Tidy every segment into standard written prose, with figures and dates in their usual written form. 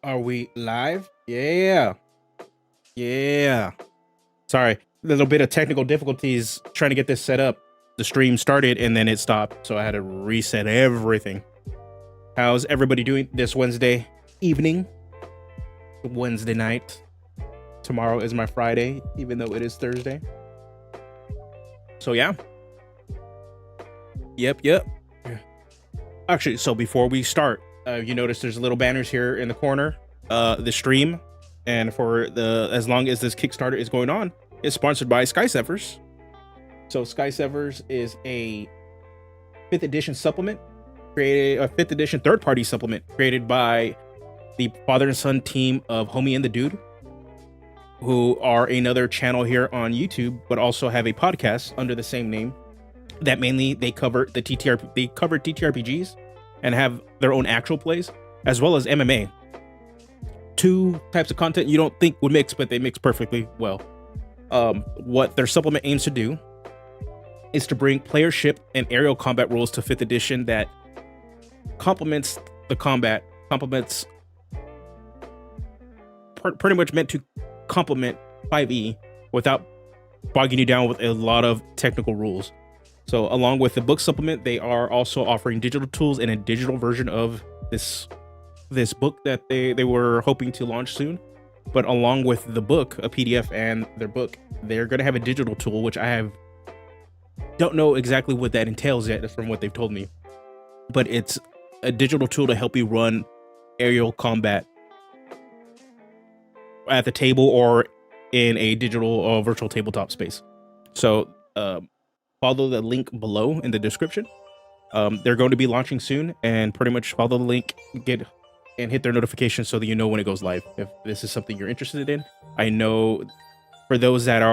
Are we live? Yeah. Yeah. Sorry, a little bit of technical difficulties trying to get this set up. The stream started and then it stopped, so I had to reset everything. How's everybody doing this Wednesday evening? Wednesday night. Tomorrow is my Friday, even though it is Thursday. So yeah. Yep. Actually, so before we start, you notice there's little banners here in the corner. The stream, and for as long as this Kickstarter is going on, is sponsored by Sky Severs. So Sky Severs is a 5th edition supplement, created a 5th edition third-party supplement created by the father and son team of Homie and the Dude, who are another channel here on YouTube, but also have a podcast under the same name. That mainly they cover TTRPGs and have their own actual plays, as well as MMA. Two types of content you don't think would mix, but they mix perfectly well. What their supplement aims to do is to bring player ship and aerial combat rules to 5th edition that complements the combat, pretty much meant to complement 5e without bogging you down with a lot of technical rules. So along with the book supplement, they are also offering digital tools and a digital version of this book that they were hoping to launch soon. But along with the book, a PDF and their book, they're going to have a digital tool, which don't know exactly what that entails yet from what they've told me. But it's a digital tool to help you run aerial combat at the table or in a digital virtual tabletop space. So follow the link below in the description. They're going to be launching soon, and pretty much follow the link, hit their notifications so that you know when it goes live. If this is something you're interested in, I know for those that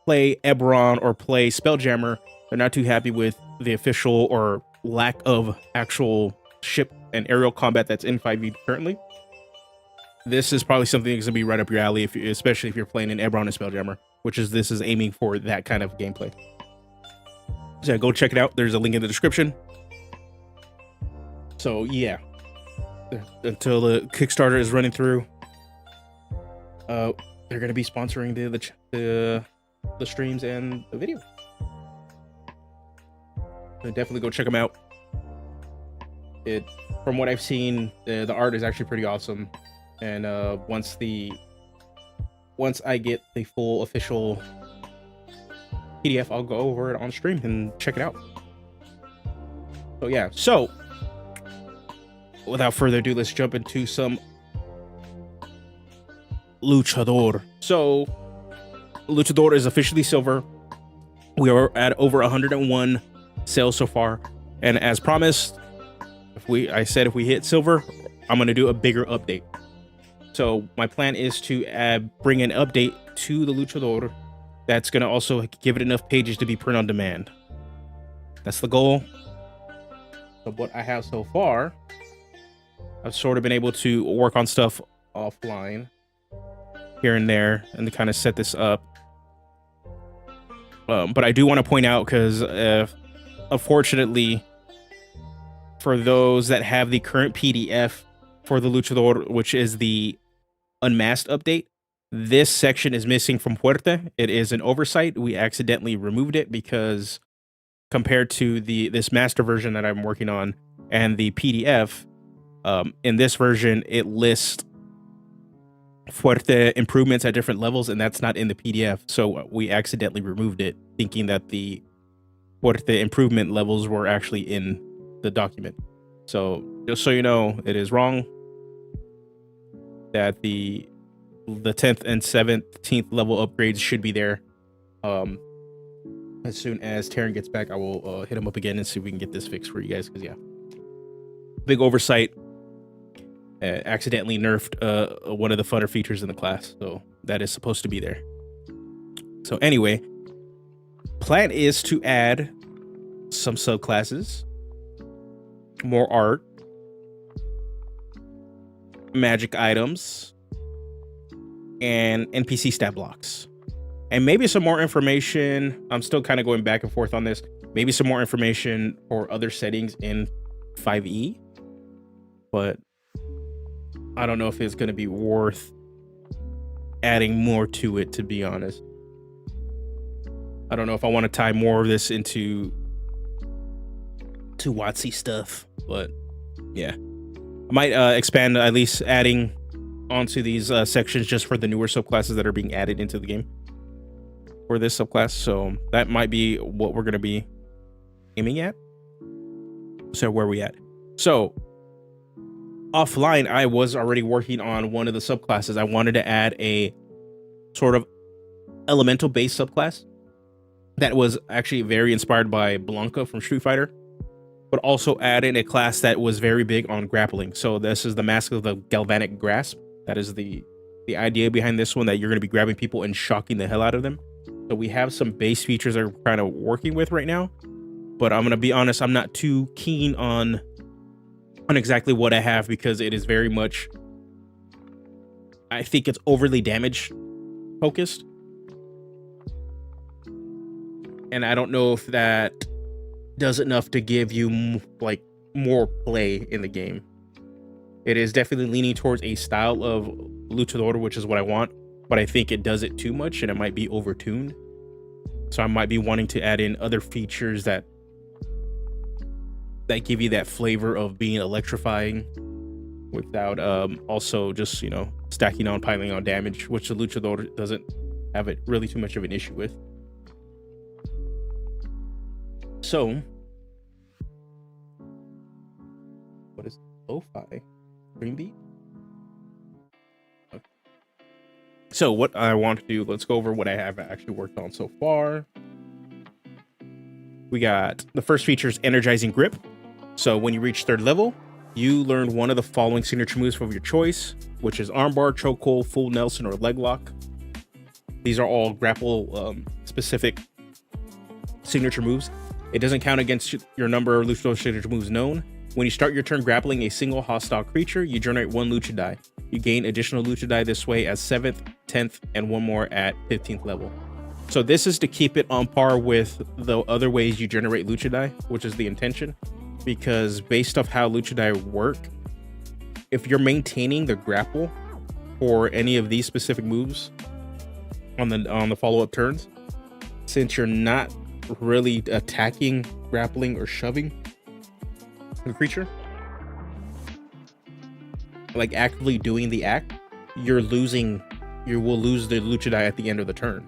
play Eberron or play Spelljammer, they're not too happy with the official or lack of actual ship and aerial combat that's in 5e currently. This is probably something that's gonna be right up your alley, especially if you're playing in Eberron and Spelljammer, this is aiming for that kind of gameplay. So yeah, go check it out. There's a link in the description. So yeah, until the Kickstarter is running through, they're going to be sponsoring the streams and the video. So definitely go check them out. From what I've seen, the art is actually pretty awesome. And once I get the full official PDF, I'll go over it on stream and check it out. So yeah, without further ado, let's jump into some Luchador. So Luchador is officially silver. We are at over 101 sales so far, and as promised, if we hit silver, I'm going to do a bigger update. So my plan is to bring an update to the Luchador that's going to also give it enough pages to be print on demand. That's the goal. So what I have so far, I've sort of been able to work on stuff offline here and there and to kind of set this up. But I do want to point out, because unfortunately, for those that have the current PDF for the Luchador, which is the Unmasked update, this section is missing from Fuerte. It is an oversight. We accidentally removed it because compared to this master version that I'm working on and the PDF, in this version, it lists Fuerte improvements at different levels, and that's not in the PDF. So we accidentally removed it, thinking that the Fuerte improvement levels were actually in the document. So just so you know, it is wrong. That the 10th and 17th level upgrades should be there. As soon as Taryn gets back, I will hit him up again and see if we can get this fixed for you guys. Because yeah, big oversight. Accidentally nerfed one of the funner features in the class, so that is supposed to be there. So anyway, plan is to add some subclasses, more art, magic items, and NPC stat blocks, and maybe some more information. I'm still kind of going back and forth on this. Maybe some more information for other settings in 5e, but I don't know if it's going to be worth adding more to it, to be honest. I don't know if I want to tie more of this into WotC stuff, but yeah, I might expand, at least adding onto these sections just for the newer subclasses that are being added into the game for this subclass. So that might be what we're going to be aiming at. So where are we at? So offline, I was already working on one of the subclasses. I wanted to add a sort of elemental based subclass that was actually very inspired by Blanca from Street Fighter, but also add in a class that was very big on grappling. So this is the Mask of the Galvanic Grasp. That is the idea behind this one, that you're going to be grabbing people and shocking the hell out of them. So we have some base features that we're kind of working with right now, but I'm going to be honest, I'm not too keen on exactly what I have, because it is very much, I think it's overly damage focused. And I don't know if that does enough to give you like more play in the game. It is definitely leaning towards a style of Luchador, which is what I want, but I think it does it too much and it might be overtuned. So I might be wanting to add in other features that give you that flavor of being electrifying without also just, you know, stacking on, piling on damage, which the Luchador doesn't have it really too much of an issue with. So what is lo-fi? Green beat? Okay. So what I want to do, let's go over what I have actually worked on so far. We got the first feature is Energizing Grip. So when you reach 3rd level, you learn one of the following signature moves of your choice, which is armbar, chokehold, full Nelson, or leg lock. These are all grapple specific signature moves. It doesn't count against your number of Luchador signature moves known. When you start your turn grappling a single hostile creature, you generate 1 Lucha die. You gain additional Lucha die this way as 7th, 10th, and 1 more at 15th level. So this is to keep it on par with the other ways you generate Lucha die, which is the intention. Because based off how Lucha die work, if you're maintaining the grapple for any of these specific moves on the follow-up turns, since you're not really attacking, grappling, or shoving the creature, like actively doing the act, you will lose the Lucha die at the end of the turn.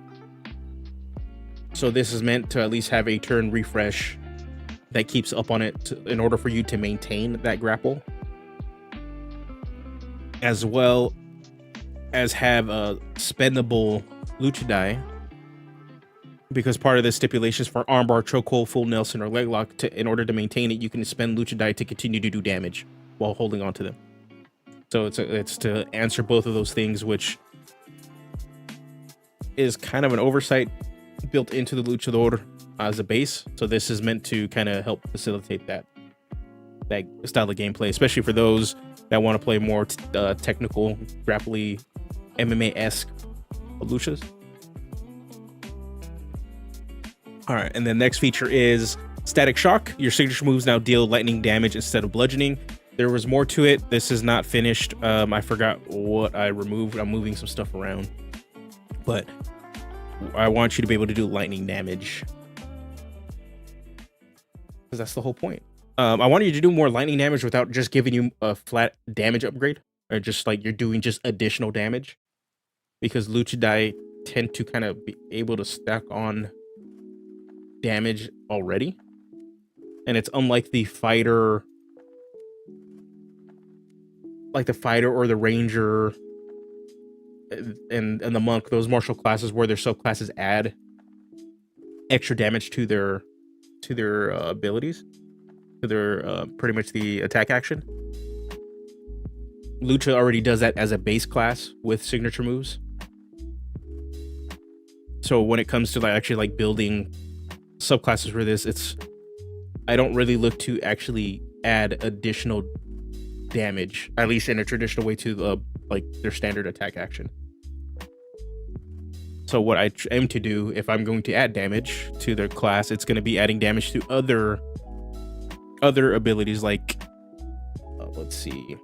So this is meant to at least have a turn refresh that keeps up on it in order for you to maintain that grapple, as well as have a spendable Lucha die, because part of the stipulations for armbar, chokehold, full Nelson, or leg lock, in order to maintain it, you can spend Lucha die to continue to do damage while holding on to them. So it's to answer both of those things, which is kind of an oversight built into the Luchador as a base. So this is meant to kind of help facilitate that style of gameplay, especially for those that want to play more technical, grapply, MMA-esque luchas. All right, and the next feature is Static Shock. Your signature moves now deal lightning damage instead of bludgeoning. There was more to it. This is not finished. I forgot what I removed. I'm moving some stuff around, but I want you to be able to do lightning damage, because that's the whole point. I wanted you to do more lightning damage without just giving you a flat damage upgrade, or just like you're doing just additional damage, because Lucha die tend to kind of be able to stack on damage already, and it's unlike the fighter, or the ranger and the monk, those martial classes where their subclasses add extra damage to their abilities, to their pretty much the attack action. Lucha already does that as a base class with signature moves. So when it comes to actually building subclasses for this, I don't really look to actually add additional damage, at least in a traditional way, to their standard attack action. So what I aim to do, if I'm going to add damage to their class, it's going to be adding damage to other abilities, like let's see,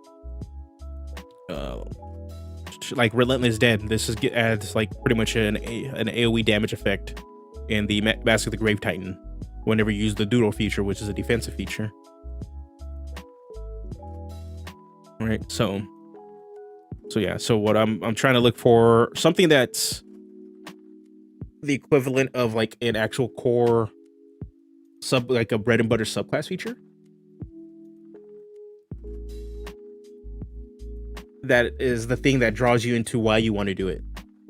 like Relentless Dead. This is adds like pretty much an AoE damage effect in the Mask of the Grave Titan whenever you use the Doodle feature, which is a defensive feature. All right, so yeah, so what I'm trying to look for something that's the equivalent of like an actual core like a bread and butter subclass feature that is the thing that draws you into why you want to do it.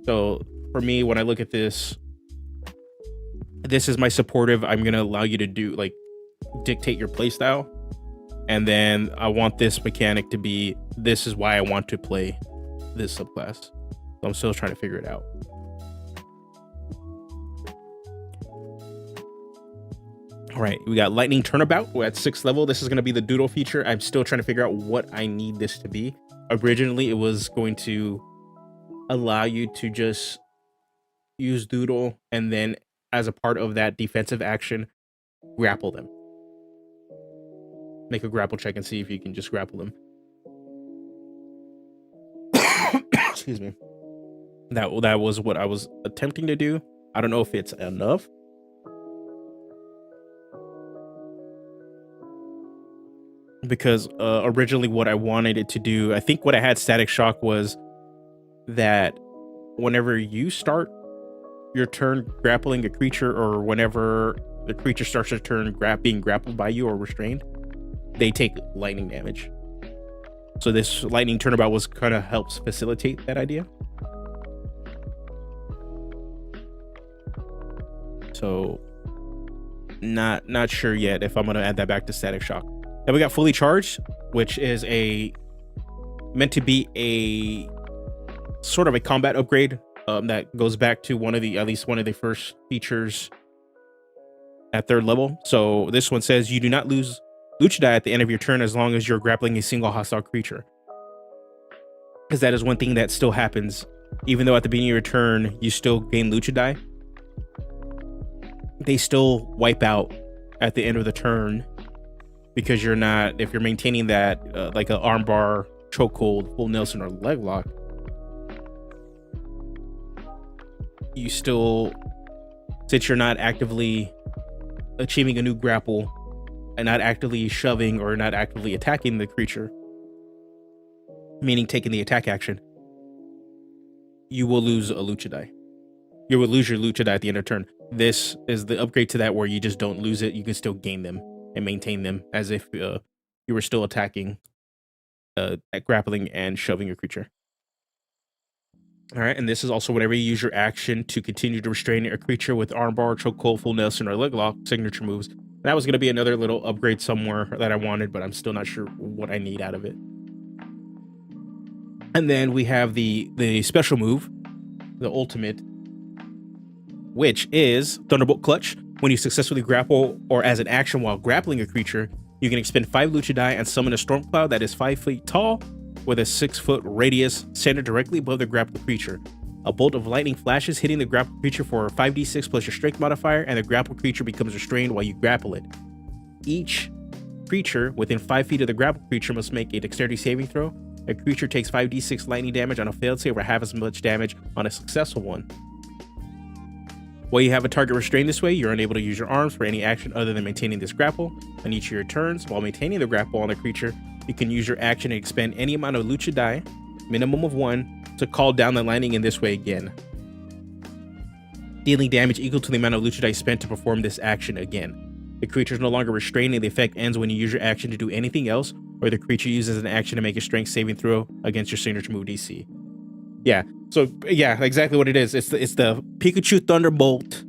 So for me, when I look at this is my supportive. I'm going to allow you to do like dictate your playstyle. And then I want this mechanic to be, this is why I want to play this subclass. So I'm still trying to figure it out. All right, we got Lightning Turnabout. We're at 6th level. This is going to be the Doodle feature. I'm still trying to figure out what I need this to be. Originally, it was going to allow you to just use Doodle and then as a part of that defensive action, grapple them. Make a grapple check and see if you can just grapple them. Excuse me. That was what I was attempting to do. I don't know if it's enough. Because originally what I wanted it to do, I think what I had Static Shock was that whenever you start your turn grappling a creature, or whenever the creature starts their turn being grappled by you or restrained, they take lightning damage. So this Lightning Turnabout was kind of helps facilitate that idea. So not sure yet if I'm going to add that back to Static Shock. Then we got Fully Charged, which is meant to be a sort of a combat upgrade that goes back to at least one of the first features at 3rd level. So this one says you do not lose Luchador at the end of your turn as long as you're grappling a single hostile creature. Because that is one thing that still happens. Even though at the beginning of your turn you still gain Luchador, they still wipe out at the end of the turn. Because if you're maintaining that like an armbar, chokehold, full Nelson, or leg lock, you still, since you're not actively achieving a new grapple and not actively shoving or not actively attacking the creature, meaning taking the attack action, you will lose a Luchador. You will lose your Luchador at the end of turn. This is the upgrade to that, where you just don't lose it. You can still gain them and maintain them as if you were still attacking, grappling and shoving your creature. All right, and this is also whenever you use your action to continue to restrain a creature with armbar, chokehold, full Nelson, or leg lock signature moves. That was going to be another little upgrade somewhere that I wanted, but I'm still not sure what I need out of it. And then we have the special move, the ultimate, which is Thunderbolt Clutch. When you successfully grapple or as an action while grappling a creature, you can expend 5 Luchador and summon a storm cloud that is 5 feet tall with a 6-foot radius centered directly above the grappled creature. A bolt of lightning flashes, hitting the grappled creature for 5d6 plus your strength modifier, and the grappled creature becomes restrained while you grapple it. Each creature within 5 feet of the grappled creature must make a dexterity saving throw. A creature takes 5d6 lightning damage on a failed save, or half as much damage on a successful one. While you have a target restrained this way, you're unable to use your arms for any action other than maintaining this grapple. On each of your turns, while maintaining the grapple on a creature, you can use your action to expend any amount of Luchador, minimum of 1, to call down the lightning in this way again, dealing damage equal to the amount of Luchador spent to perform this action again. The creature is no longer restrained, and the effect ends when you use your action to do anything else, or the creature uses an action to make a strength saving throw against your signature move DC. Yeah, so yeah, exactly what it is. It's the Pikachu Thunderbolt,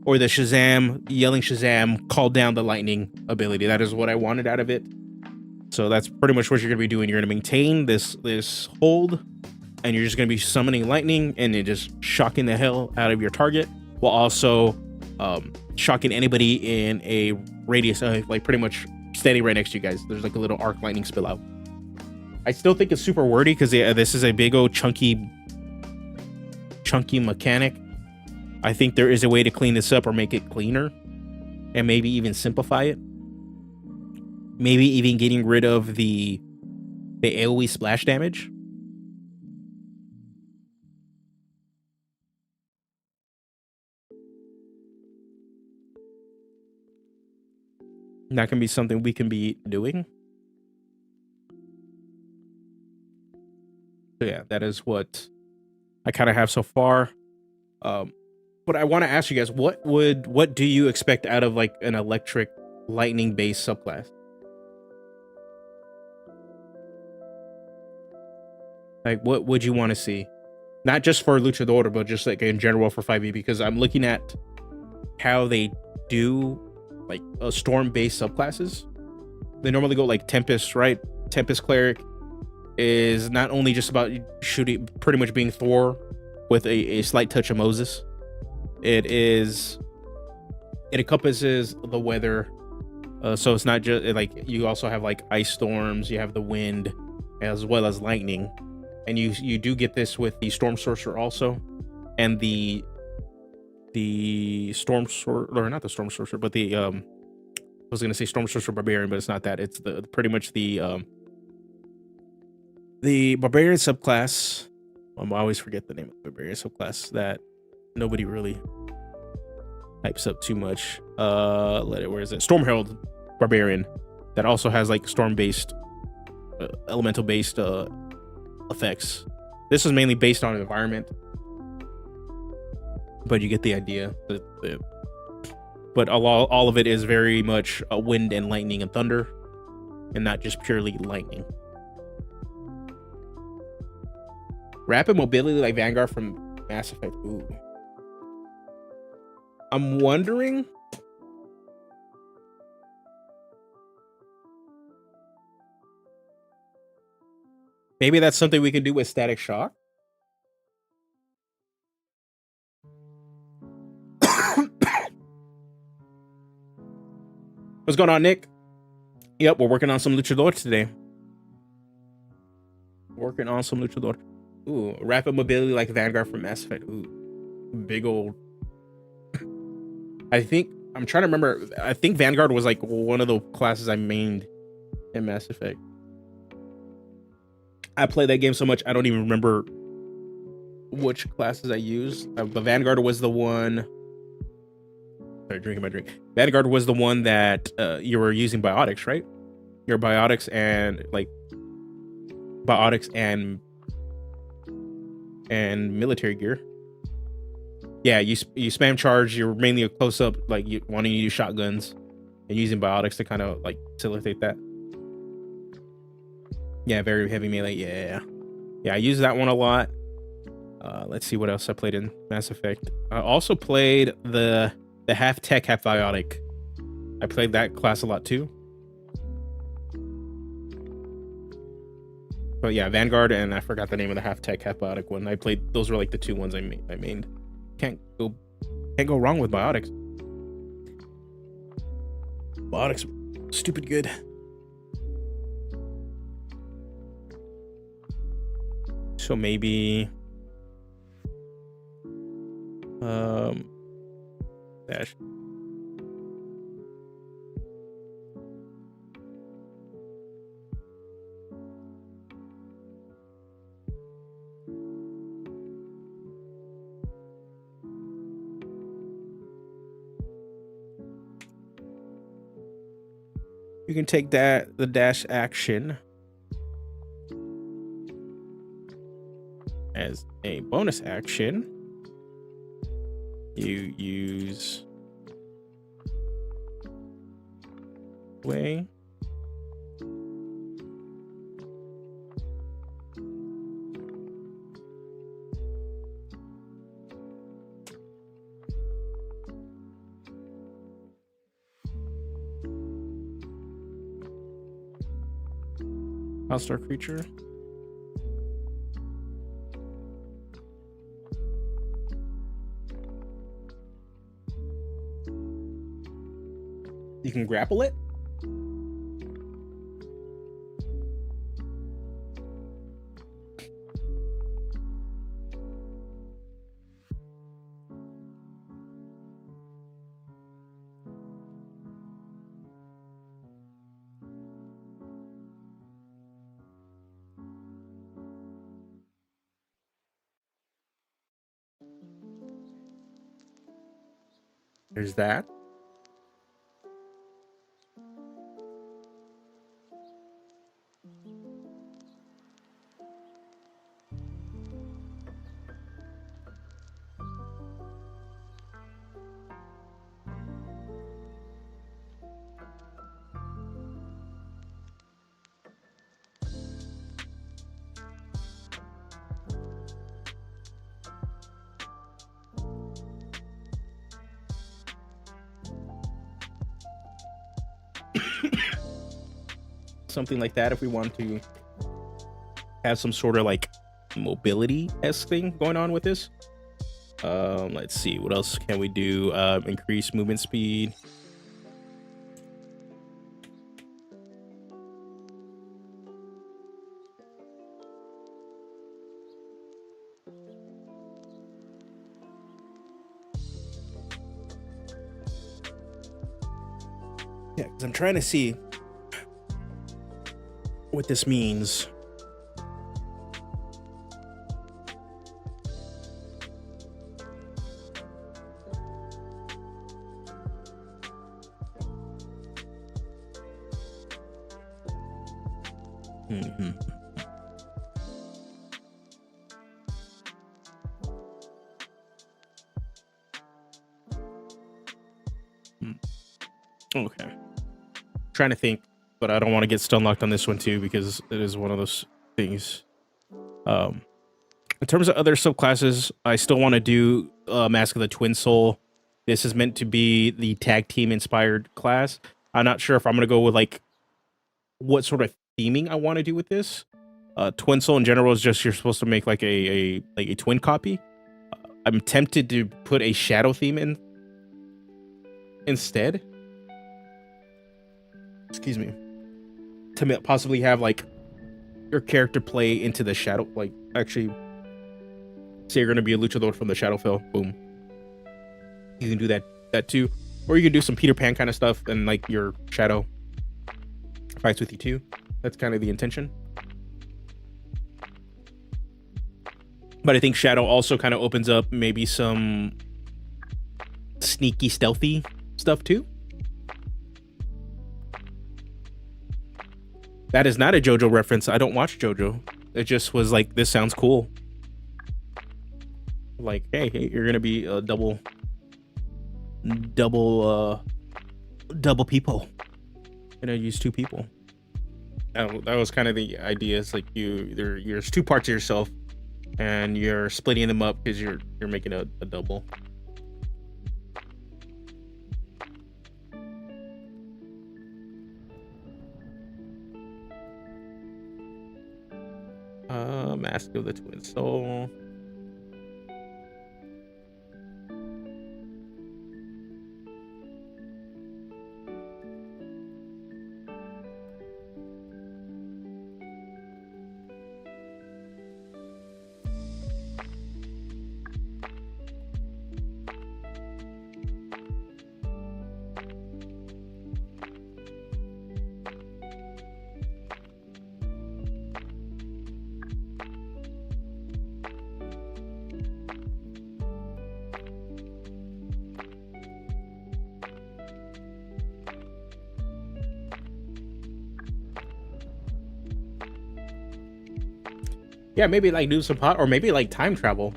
or the Shazam, yelling Shazam, call down the lightning ability. That is what I wanted out of it. So that's pretty much what you're going to be doing. You're going to maintain this hold, and you're just going to be summoning lightning and then just shocking the hell out of your target, while also shocking anybody in a radius of like pretty much standing right next to you guys. There's like a little arc lightning spill out. I still think it's super wordy because this is a big old chunky mechanic. I think there is a way to clean this up or make it cleaner, and maybe even simplify it. Maybe even getting rid of the AoE splash damage That can be something we can be doing. So yeah, that is what I kind of have so far. But I want to ask you guys, what do you expect out of like an electric lightning based subclass? Like, what would you want to see? Not just for Luchador, but just like in general for 5e, because I'm looking at how they do like a storm based subclasses. They normally go like Tempest, right? Tempest Cleric is not only just about shooting, pretty much being Thor with a slight touch of Moses. It encompasses the weather. So it's not just like, you also have like ice storms, you have the wind, as well as lightning. And you do get this with the Storm Sorcerer also, and the Storm Sorcerer, or not the Storm Sorcerer, but the I was gonna say Storm Sorcerer Barbarian, but it's not that. It's the pretty much the Barbarian subclass. I always forget the name of the Barbarian subclass that nobody really hypes up too much. Where is it? Storm Herald Barbarian, that also has like storm based, elemental based effects. This is mainly based on environment, but you get the idea. But all of it is very much wind and lightning and thunder, and not just purely lightning. Rapid mobility like Vanguard from Mass Effect. Ooh. I'm wondering. Maybe that's something we can do with Static Shock. What's going on, Nick? Yep, we're working on some Luchador today. Working on some Luchador. Ooh, rapid mobility like Vanguard from Mass Effect. Ooh, big old. I'm trying to remember. I think Vanguard was like one of the classes I mained in Mass Effect. I played that game so much I don't even remember which classes I used. But Vanguard was the one. Sorry, drinking my drink. Vanguard was the one that you were using biotics, right? Your biotics and military gear. Yeah, you spam charge. You're mainly a close up, like you wanting to use shotguns and using biotics to kind of like facilitate that. Yeah, very heavy melee. Yeah, I use that one a lot. Let's see what else I played in Mass Effect. I also played the half tech, half biotic. I played that class a lot too. But yeah, Vanguard, and I forgot the name of the half tech, half biotic one. I played, those were like the two ones I mained. Can't go wrong with biotics. Biotics, stupid good. So maybe dash. You can take the dash action as a bonus action. You use way. Hostile creature. You can grapple it. There's that. something like that if we want to have some sort of like mobility-esque thing going on with this. Let's see, what else can we do? Increase movement speed. Yeah, because I'm trying to see what this means. Okay. Trying to think, but I don't want to get stun locked on this one too because it is one of those things. In terms of other subclasses, I still want to do Mask of the Twin Soul. This is meant to be the tag team inspired class. I'm not sure if I'm gonna go with like what sort of theming I want to do with this. Twin Soul in general is just you're supposed to make like a twin copy. I'm tempted to put a shadow theme in instead. Excuse me. To possibly have like your character play into the shadow, like actually say you're gonna be a luchador from the Shadowfell. Boom. You can do that too, or you can do some Peter Pan kind of stuff, and like your shadow fights with you too. That's kind of the intention. But I think shadow also kind of opens up maybe some sneaky, stealthy stuff too. That is not a JoJo reference. I don't watch JoJo. It just was like, this sounds cool. Like, hey, you're gonna be a double people. You're gonna use two people. That was kind of the idea. It's like there's two parts of yourself, and you're splitting them up because you're making a double. Mask of the Twin Soul. Yeah, maybe like do some pot, or maybe like time travel.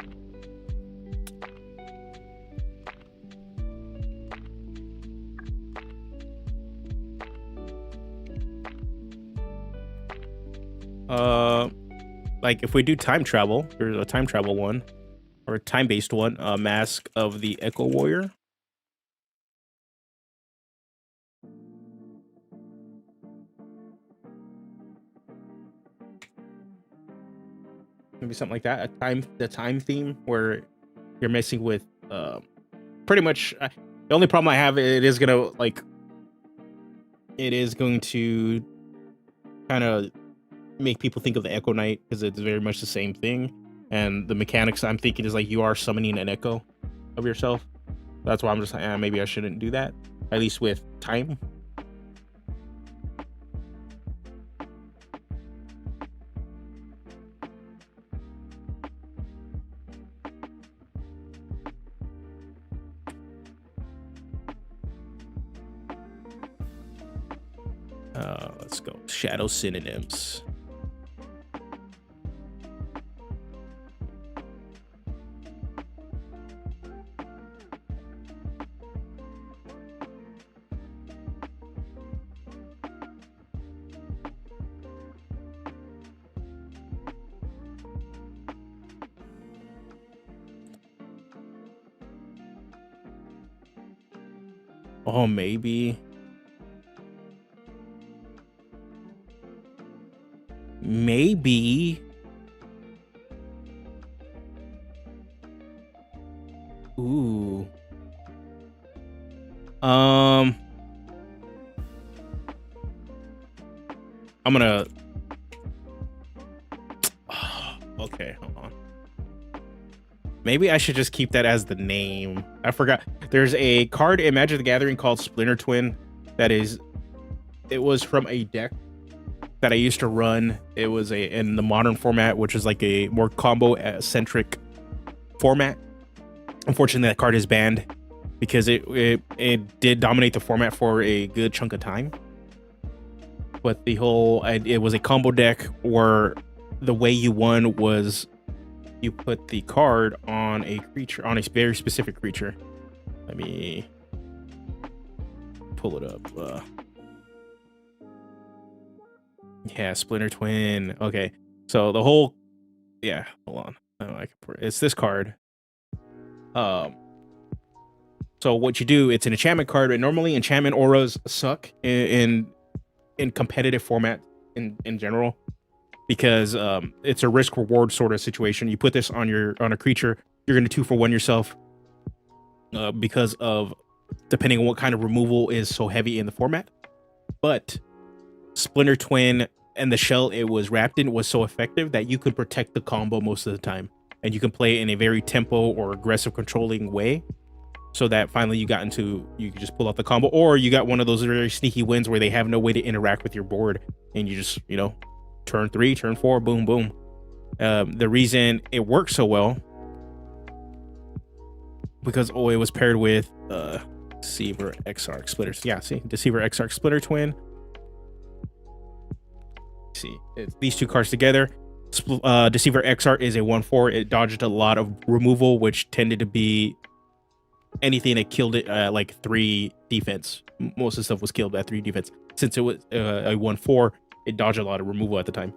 Like if we do time travel, there's a time travel one, or a time-based one, Mask of the Echo Warrior. Maybe something like that. The time theme where you're messing with pretty much the only problem I have, it is going to kind of make people think of the Echo Knight because it's very much the same thing, and the mechanics I'm thinking is like you are summoning an echo of yourself. That's why I'm just like, maybe I shouldn't do that, at least with time. Let's go shadow synonyms. Oh, maybe. maybe. Ooh. I'm gonna. Okay, hold on. Maybe I should just keep that as the name. I forgot. There's a card in Magic the Gathering called Splinter Twin. It was from a deck that I used to run. It was in the modern format, which is like a more combo centric format. Unfortunately, that card is banned because it did dominate the format for a good chunk of time. But it was a combo deck where the way you won was you put the card on a creature, on a very specific creature. Let me pull it up. Yeah, Splinter Twin. Okay, so the whole, yeah, hold on. It's this card. So what you do, it's an enchantment card, and normally enchantment auras suck in competitive format in general, because it's a risk reward sort of situation. You put this on a creature, you're going to 2-for-1 yourself, because of depending on what kind of removal is so heavy in the format. But Splinter Twin and the shell it was wrapped in was so effective that you could protect the combo most of the time, and you can play it in a very tempo or aggressive controlling way, so that finally you could just pull out the combo, or you got one of those very sneaky wins where they have no way to interact with your board, and you just, turn 3, turn 4, boom, boom. The reason it works so well, because it was paired with Deceiver Exarch Splitters. Yeah, see, Deceiver Exarch Splitter Twin. See, it's these two cards together. Deceiver Exarch is a 1/4. It dodged a lot of removal, which tended to be anything that killed it like 3 defense. Most of the stuff was killed at 3 defense. Since it was a 1/4, it dodged a lot of removal at the time.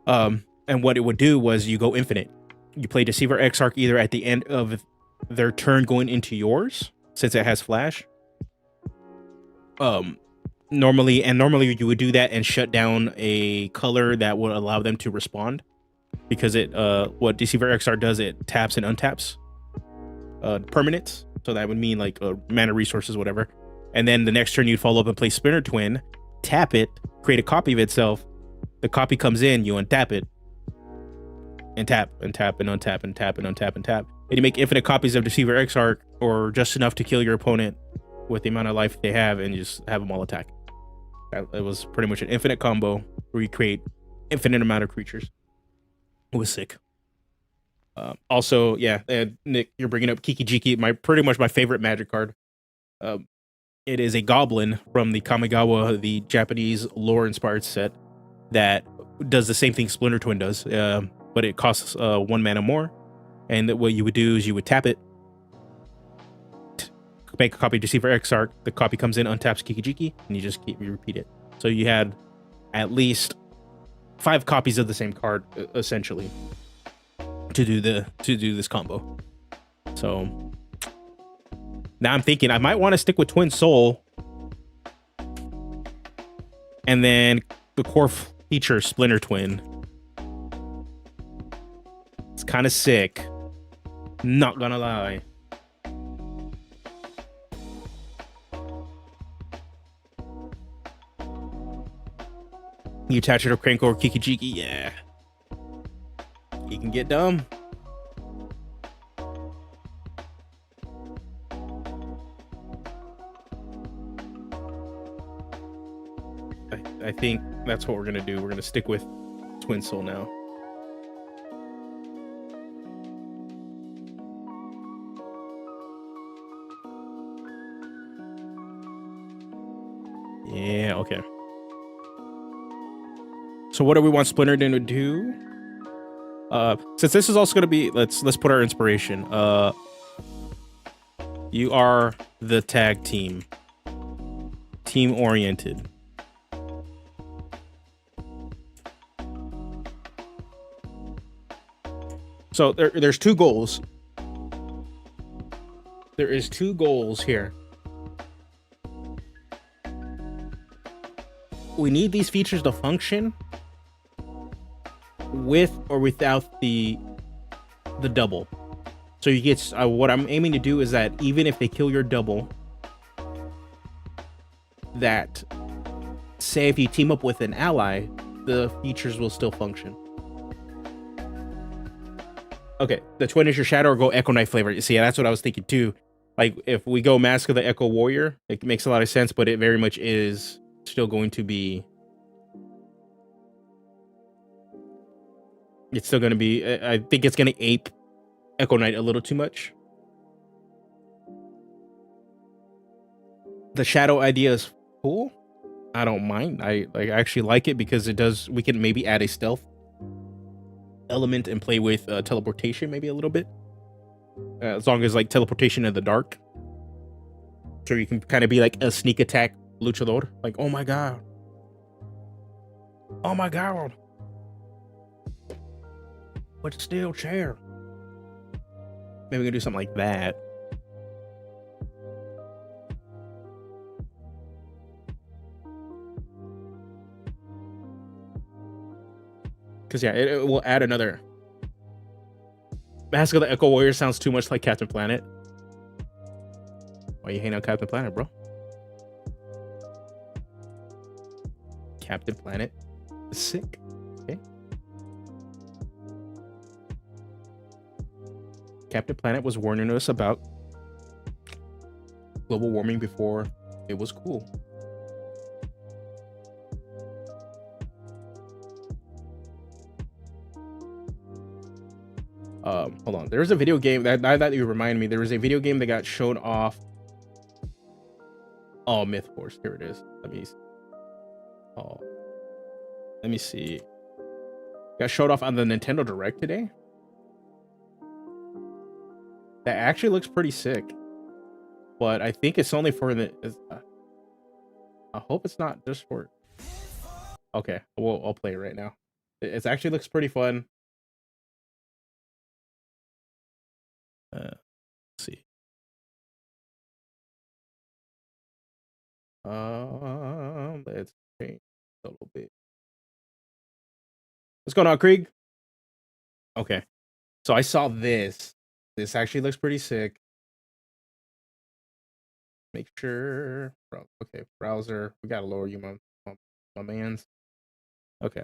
And what it would do was you go infinite. You play Deceiver Exarch either at the end of their turn going into yours, since it has flash. Normally you would do that and shut down a color that would allow them to respond, because what Deceiver Exarch does, it taps and untaps permanents. So that would mean like mana resources, whatever. And then the next turn you'd follow up and play Splinter Twin, tap it, create a copy of itself. The copy comes in, you untap it, and tap and tap and untap and tap and untap and tap. And you make infinite copies of Deceiver Exarch, or just enough to kill your opponent with the amount of life they have, and you just have them all attack. It was pretty much an infinite combo where you create infinite amount of creatures. It was sick. Also, yeah, Nick, you're bringing up Kiki Jiki, pretty much my favorite Magic card. It is a goblin from the Kamigawa, the Japanese lore-inspired set, that does the same thing Splinter Twin does, but it costs 1 mana more. And what you would do is you would tap it, make a copy of Deceiver Exarch, the copy comes in, untaps Kiki Jiki, and you repeat it. So you had at least 5 copies of the same card, essentially, to do this combo. So now I'm thinking I might want to stick with Twin Soul, and then the core feature Splinter Twin. It's kind of sick, not gonna lie. You attach it to Cranko or Kiki Jiki, yeah. You can get dumb. I think that's what we're gonna do. We're gonna stick with Twin Soul now. Yeah, okay. So what do we want Splinter to do? Since this is also going to be, let's put our inspiration. You are the tag team. Team oriented. So there's 2 goals. There is 2 goals here. We need these features to function with or without the double. So you get what I'm aiming to do is that even if they kill your double, that say if you team up with an ally, the features will still function. Okay, the twin is your shadow or go Echo Knight flavor. You see, that's what I was thinking too. Like if we go Mask of the Echo Warrior, it makes a lot of sense, but it very much is still going to be. It's still going to be. I think it's going to ape Echo Knight a little too much. The shadow idea is cool. I don't mind. I actually like it because it does. We can maybe add a stealth element and play with teleportation maybe a little bit, as long as like teleportation in the dark, so you can kind of be like a sneak attack luchador. Like, oh my god, what's steel chair? Maybe we can do something like that. Because yeah, it will add another. Mask of the Echo Warrior sounds too much like Captain Planet. Why you hang out Captain Planet, bro? Captain Planet is sick. Okay. Captain Planet was warning us about global warming before it was cool. Hold on. There's a video game that now that you remind me, there was a video game that got shown off. Oh, Myth Force. Here it is. Let me see. Got showed off on the Nintendo Direct today. That actually looks pretty sick. But I think it's only for the. I hope it's not just for. Okay, I'll play it right now. It actually looks pretty fun. Let's see. Let's change a little bit. What's going on, Krieg? Okay, so I saw this. This actually looks pretty sick. Make sure. Okay, browser. We gotta lower you, my man's. Okay.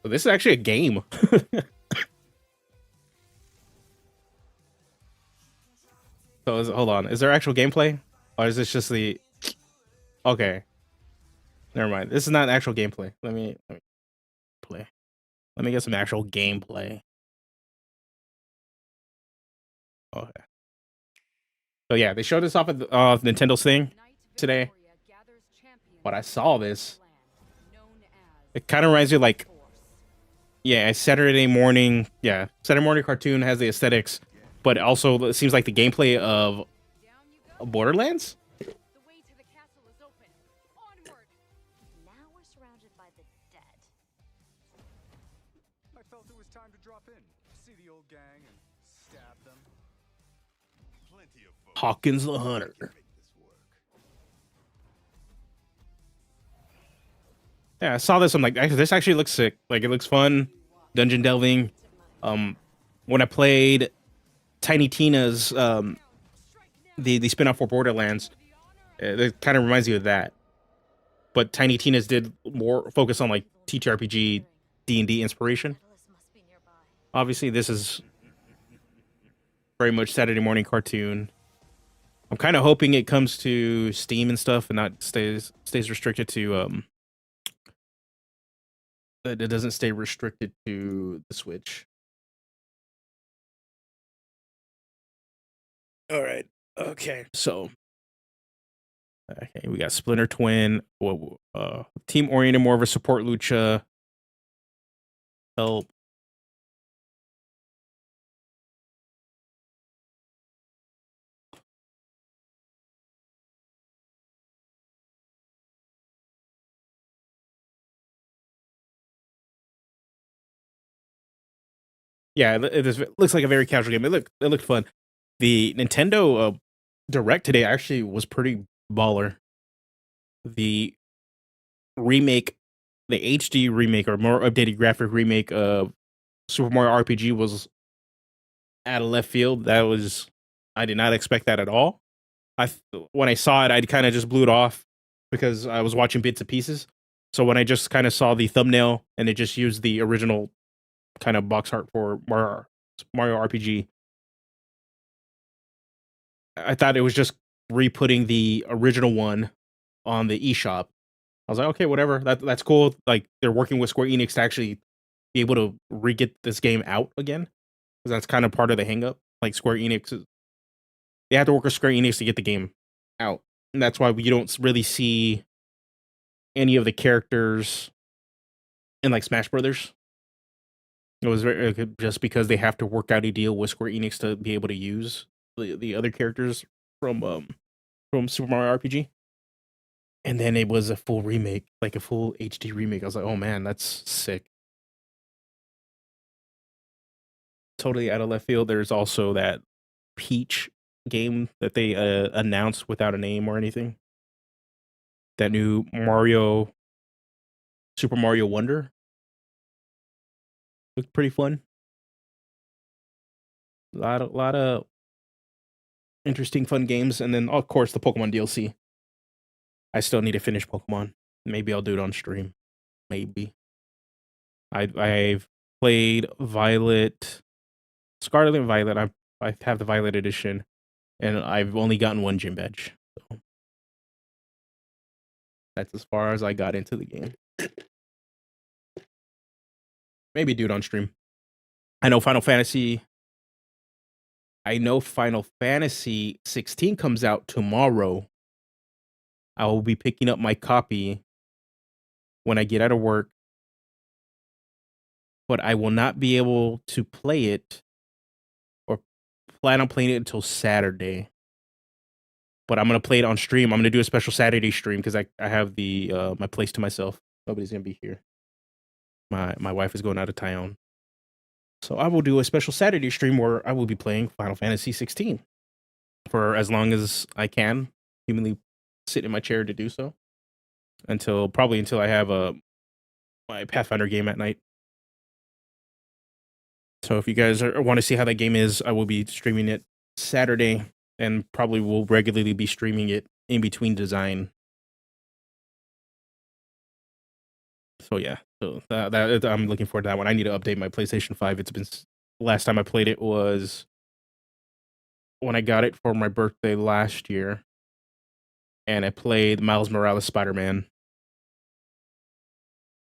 So this is actually a game. So hold on. Is there actual gameplay, or is this just the? Okay. Never mind. This is not actual gameplay. Let me play. Let me get some actual gameplay. Okay. So yeah, they showed this off at Nintendo's thing today. But I saw this. It kind of reminds me of like, yeah, a Saturday morning. Yeah, Saturday morning cartoon has the aesthetics, but also it seems like the gameplay of Borderlands. Hawkins the Hunter. Yeah, I saw this. I'm like, this actually looks sick. Like, it looks fun. Dungeon delving. When I played Tiny Tina's the spin-off for Borderlands, it kind of reminds you of that. But Tiny Tina's did more focus on like TTRPG, D&D inspiration. Obviously, this is very much Saturday morning cartoon. I'm kind of hoping it comes to Steam and stuff, and not stays restricted to that it doesn't stay restricted to the Switch. All right. Okay. So, okay, we got Splinter Twin. Team oriented, more of a support lucha. Help. Yeah, it looks like a very casual game. It looked fun. The Nintendo Direct today actually was pretty baller. The remake, the HD remake or more updated graphic remake of Super Mario RPG was out of left field. I did not expect that at all. When I saw it, I kind of just blew it off because I was watching bits and pieces. So when I just kind of saw the thumbnail and it just used the original kind of box art for Mario RPG, I thought it was just re-putting the original one on the eShop. I was like, okay, whatever. That's cool. Like they're working with Square Enix to actually be able to re-get this game out again, because that's kind of part of the hangup. Like Square Enix, they have to work with Square Enix to get the game out, and that's why you don't really see any of the characters in like Smash Brothers. It was just because they have to work out a deal with Square Enix to be able to use the other characters from Super Mario RPG. And then it was a full remake, like a full HD remake. I was like, oh man, that's sick. Totally out of left field. There's also that Peach game that they announced without a name or anything. That new Super Mario Wonder, looked pretty fun. A lot of interesting, fun games, and then of course the Pokemon DLC. I still need to finish Pokemon. Maybe I'll do it on stream. Maybe. I've played Scarlet and Violet. I have the Violet edition, and I've only gotten one gym badge. So that's as far as I got into the game. Maybe do it on stream. I know Final Fantasy 16 comes out tomorrow. I will be picking up my copy when I get out of work, but I will not be able to play it or plan on playing it until Saturday. But I'm gonna play it on stream. I'm gonna do a special Saturday stream because I have the my place to myself. Nobody's gonna be here. My wife is going out of town, so I will do a special Saturday stream where I will be playing Final Fantasy 16 for as long as I can humanly sit in my chair to do so, until I have my Pathfinder game at night. So if you guys want to see how that game is, I will be streaming it Saturday, and probably will regularly be streaming it in between design. So yeah, so that I'm looking forward to that one. I need to update my PlayStation 5. It's been last time I played it was when I got it for my birthday last year, and I played Miles Morales Spider-Man,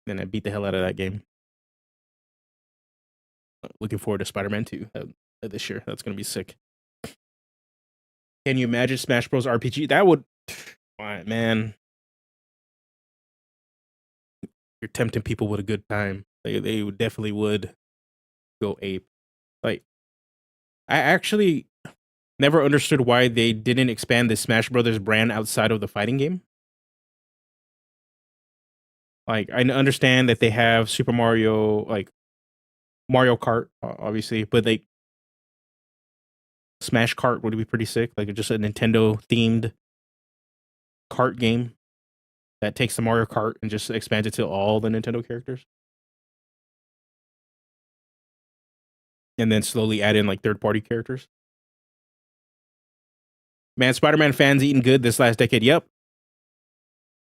and I beat the hell out of that game. Looking forward to Spider-Man 2 this year. That's gonna be sick. Can you imagine Smash Bros. RPG? That would, man. You're tempting people with a good time. They would definitely would go ape. Like, I actually never understood why they didn't expand the Smash Brothers brand outside of the fighting game. Like, I understand that they have Super Mario, like Mario Kart, obviously, but they Smash Kart would be pretty sick. Like, just a Nintendo themed kart game that takes the Mario Kart and just expands it to all the Nintendo characters, and then slowly add in like third party characters. Man, Spider-Man fans eating good this last decade. Yep.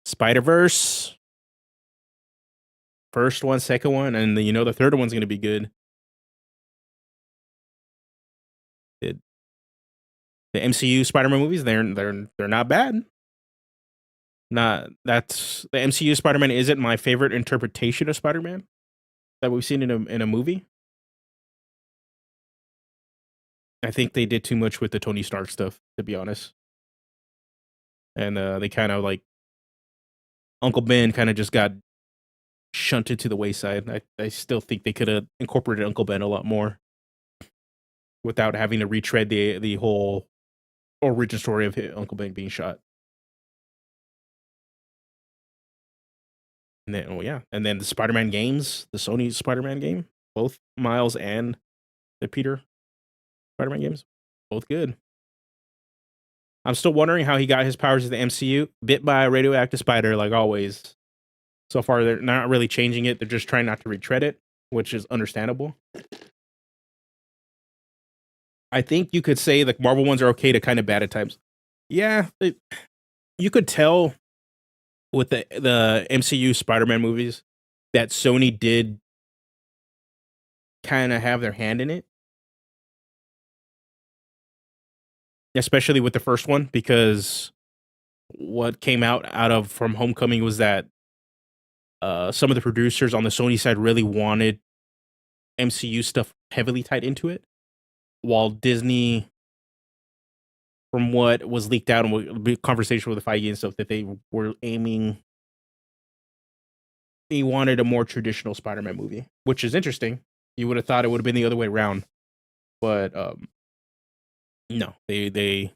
Spider-Verse. First one, second one, and the third one's gonna be good. The MCU Spider-Man movies, they're not bad. That's the MCU Spider-Man isn't my favorite interpretation of Spider-Man that we've seen in a movie. I think they did too much with the Tony Stark stuff, to be honest. And they kind of like Uncle Ben kind of just got shunted to the wayside. I still think they could have incorporated Uncle Ben a lot more without having to retread the whole origin story of Uncle Ben being shot. And then, and then the Spider-Man games, the Sony Spider-Man game, both Miles and The Peter Spider-Man games, both good. I'm still wondering how he got his powers in the MCU. Bit by a radioactive spider, like always. So far, they're not really changing it. They're just trying not to retread it, which is understandable. I think you could say the Marvel ones are okay to kind of bad at times. Yeah, you could tell with the MCU Spider-Man movies that Sony did kind of have their hand in it, especially with the first one, because what came out of from Homecoming was that some of the producers on the Sony side really wanted MCU stuff heavily tied into it, while Disney, from what was leaked out and conversation with the Feige and stuff, that they were aiming, they wanted a more traditional Spider-Man movie, which is interesting. You would have thought it would have been the other way around, but no, it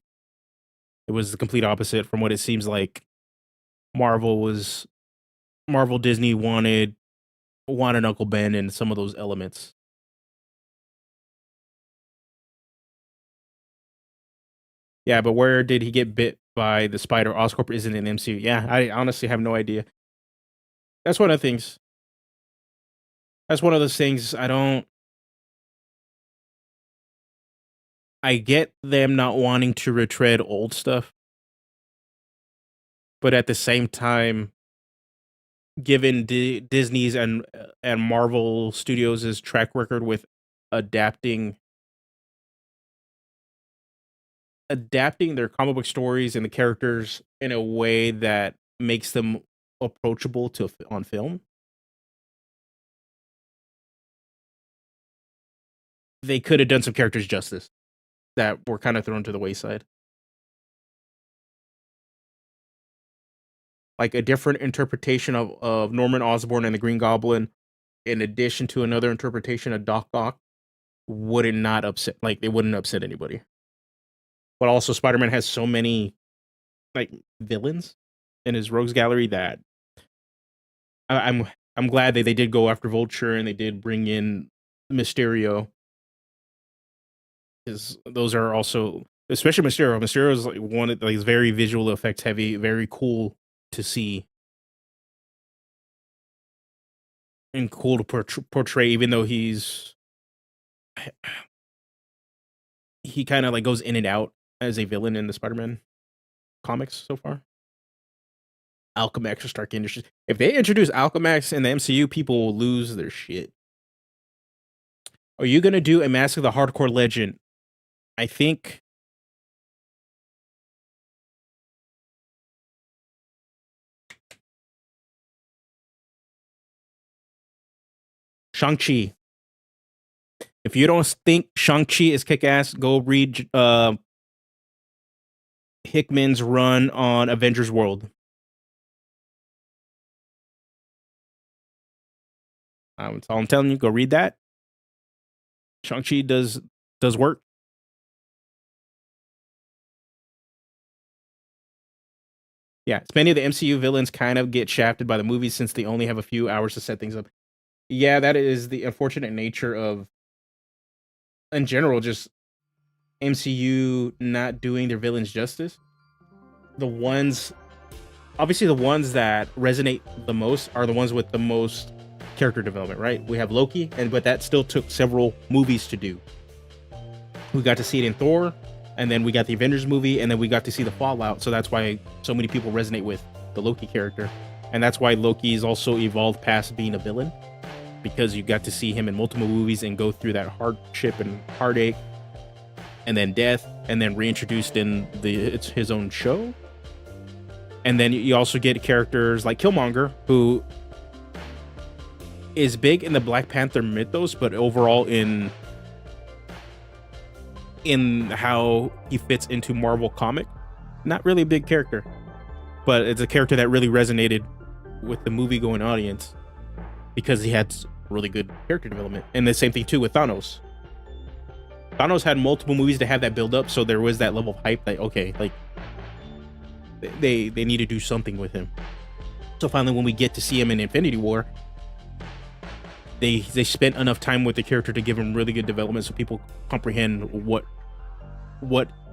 was the complete opposite from what it seems like. Marvel Disney wanted Uncle Ben and some of those elements. Yeah, but where did he get bit by the spider? Oscorp isn't in MCU. Yeah, I honestly have no idea. That's one of the things. That's one of those things I get them not wanting to retread old stuff, but at the same time, given Disney's and Marvel Studios' track record with adapting their comic book stories and the characters in a way that makes them approachable on film, they could have done some characters justice that were kind of thrown to the wayside. Like a different interpretation of Norman Osborn and the Green Goblin, in addition to another interpretation of Doc Ock, wouldn't upset anybody. But also, Spider-Man has so many like villains in his rogues gallery that I'm glad that they did go after Vulture and they did bring in Mysterio, because those are also, especially Mysterio. Mysterio is like one of like very visual effects heavy, very cool to see and cool to portray, even though he kind of like goes in and out as a villain in the Spider-Man comics so far. Alchemax or Stark Industries. If they introduce Alchemax in the MCU, people will lose their shit. Are you gonna do a Mask of the Hardcore Legend? I think Shang-Chi. If you don't think Shang-Chi is kick-ass, go read Hickman's run on Avengers World. That's all I'm telling you. Go read that. Shang-Chi does work. Yeah, many of the MCU villains kind of get shafted by the movies since they only have a few hours to set things up. Yeah, that is the unfortunate nature of, in general, just MCU not doing their villains justice. The ones that resonate the most are the ones with the most character development, right? We have Loki, but that still took several movies to do. We got to see it in Thor, and then we got the Avengers movie, and then we got to see the Fallout. So that's why so many people resonate with the Loki character, and that's why Loki is also evolved past being a villain, because you got to see him in multiple movies and go through that hardship and heartache, and then death, and then reintroduced in his own show. And then you also get characters like Killmonger, who is big in the Black Panther mythos, but overall in how he fits into Marvel comic, not really a big character, but it's a character that really resonated with the movie-going audience because he had really good character development. And the same thing too with Thanos. Thanos had multiple movies to have that build up, so there was that level of hype that, okay, like they need to do something with him. So finally, when we get to see him in Infinity War, they spent enough time with the character to give him really good development so people comprehend what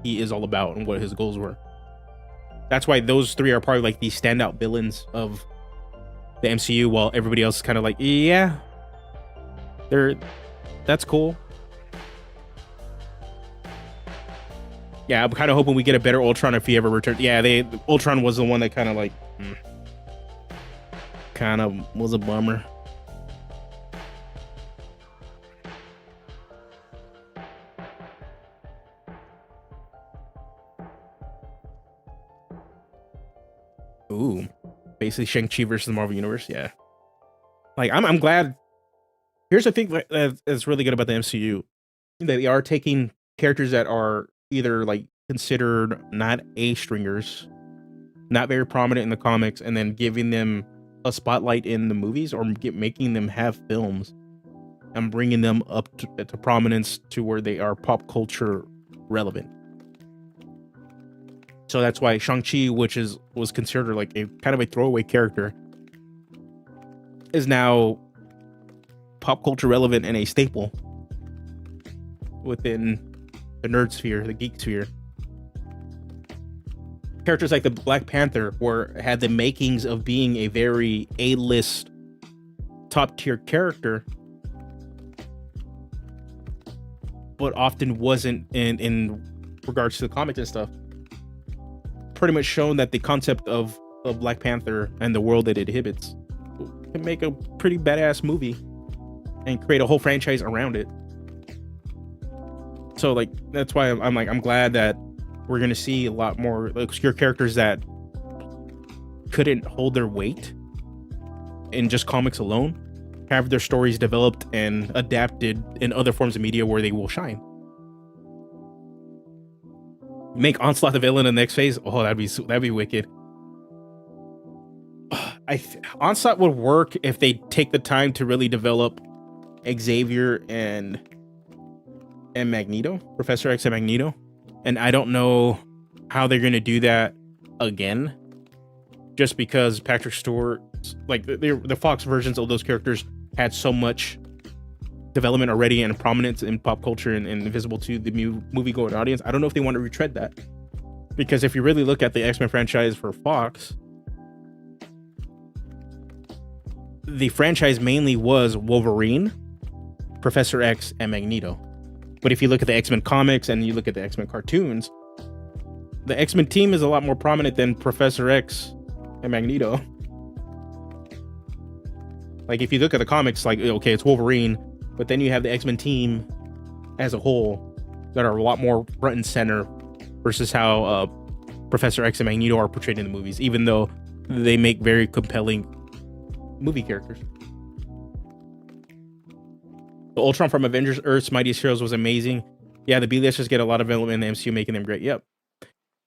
he is all about and what his goals were. That's why those three are probably like the standout villains of the MCU, while everybody else is kind of like, yeah, that's cool. Yeah, I'm kind of hoping we get a better Ultron if he ever returns. Yeah, Ultron was the one that kind of like, kind of was a bummer. Ooh, basically Shang-Chi versus the Marvel Universe. Yeah, like I'm glad. Here's the thing that's really good about the MCU: that they are taking characters that are either like considered not A-stringers, not very prominent in the comics, and then giving them a spotlight in the movies, or making them have films and bringing them up to prominence to where they are pop culture relevant. So that's why Shang-Chi, which was considered like a kind of a throwaway character, is now pop culture relevant and a staple within the nerd sphere, the geek sphere. Characters like the Black Panther had the makings of being a very A-list, top-tier character, but often wasn't in regards to the comics and stuff. Pretty much shown that the concept of Black Panther and the world that it inhabits can make a pretty badass movie and create a whole franchise around it. So like that's why I'm glad that we're gonna see a lot more obscure characters that couldn't hold their weight in just comics alone have their stories developed and adapted in other forms of media where they will shine. Make Onslaught the villain in the next phase. Oh, that'd be wicked. Onslaught would work if they take the time to really develop Xavier and Magneto, Professor X and Magneto. And I don't know how they're going to do that again, just because Patrick Stewart, like the Fox versions of those characters had so much development already and prominence in pop culture and visible to the movie-going audience. I don't know if they want to retread that, because if you really look at the X-Men franchise for Fox, the franchise mainly was Wolverine, Professor X, and Magneto. But if you look at the X-Men comics and you look at the X-Men cartoons, the X-Men team is a lot more prominent than Professor X and Magneto. Like if you look at the comics, like, okay, it's Wolverine, but then you have the X-Men team as a whole that are a lot more front and center versus how Professor X and Magneto are portrayed in the movies, even though they make very compelling movie characters. The Ultron from Avengers Earth's Mightiest Heroes was amazing. Yeah, the B-listers get a lot of development in the MCU, making them great. Yep.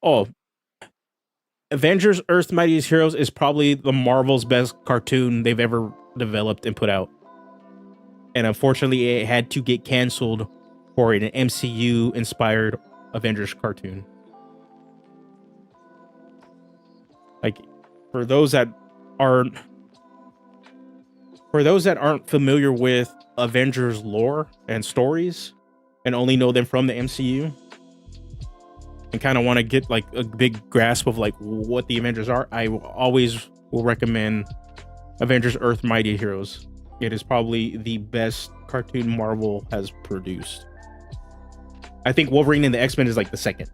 Oh, Avengers Earth's Mightiest Heroes is probably the Marvel's best cartoon they've ever developed and put out. And unfortunately, it had to get canceled for an MCU-inspired Avengers cartoon. Like, for those that aren't familiar with Avengers lore and stories and only know them from the MCU and kind of want to get like a big grasp of like what the Avengers are, I always will recommend Avengers Earth Mighty Heroes. It is probably the best cartoon Marvel has produced. I think Wolverine and the X-Men is like the second.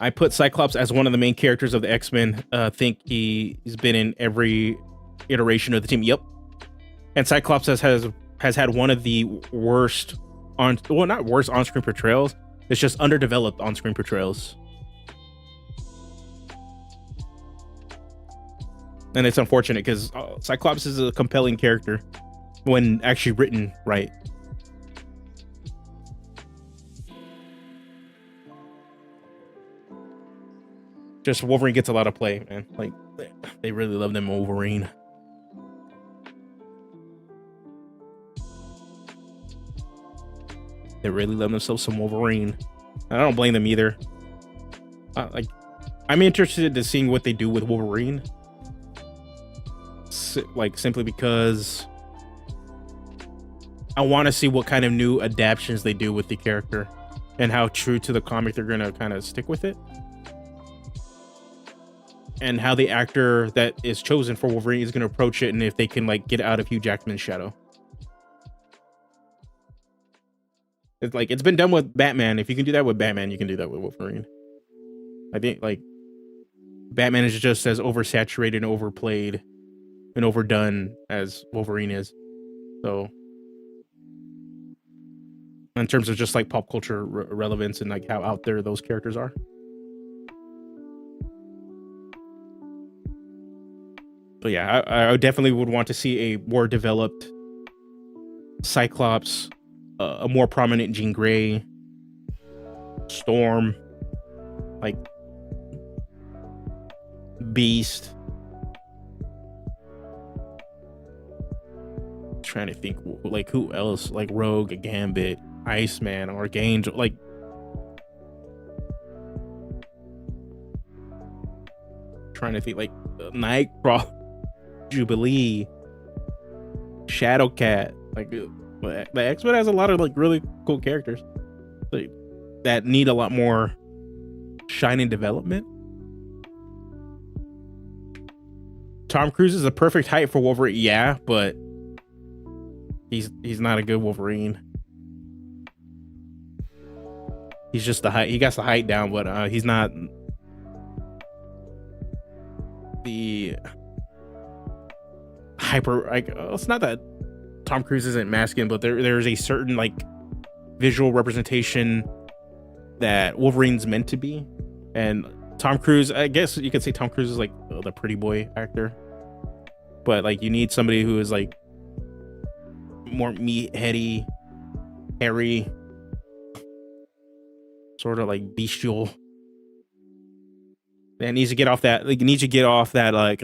I put Cyclops as one of the main characters of the X-Men. Think he's been in every iteration of the team. Yep. And Cyclops has had one of the worst not worst on-screen portrayals. It's just underdeveloped on-screen portrayals. And it's unfortunate because Cyclops is a compelling character when actually written right. Just Wolverine gets a lot of play, man. Like, they really love them Wolverine. They really love themselves some Wolverine. I don't blame them either. Like, I'm interested to seeing what they do with Wolverine. Like, simply because I want to see what kind of new adaptations they do with the character and how true to the comic they're gonna kind of stick with it, and how the actor that is chosen for Wolverine is gonna approach it, and if they can like get out of Hugh Jackman's shadow. It's like, it's been done with Batman. If you can do that with Batman, you can do that with Wolverine. I think like Batman is just as oversaturated and overplayed and overdone as Wolverine is. So in terms of just like pop culture relevance and like how out there those characters are. But yeah, I definitely would want to see a more developed Cyclops, a more prominent Jean Grey, Storm, like Beast. Trying to think like who else, like Rogue, Gambit, Iceman, Archangel, like trying to think like Nightcrawler, Jubilee, Shadowcat. Like the X-Men has a lot of like really cool characters like, that need a lot more shining development. Tom Cruise is a perfect height for Wolverine, yeah, but he's not a good Wolverine. He's just the height. He got the height down, but he's not the hyper. Like, it's not that Tom Cruise isn't masculine, but there's a certain like visual representation that Wolverine's meant to be, and Tom Cruise, I guess you could say Tom Cruise is like the pretty boy actor, but like you need somebody who is like more meatheady, hairy, sort of like bestial. That needs to get off that. Like, needs to get off that like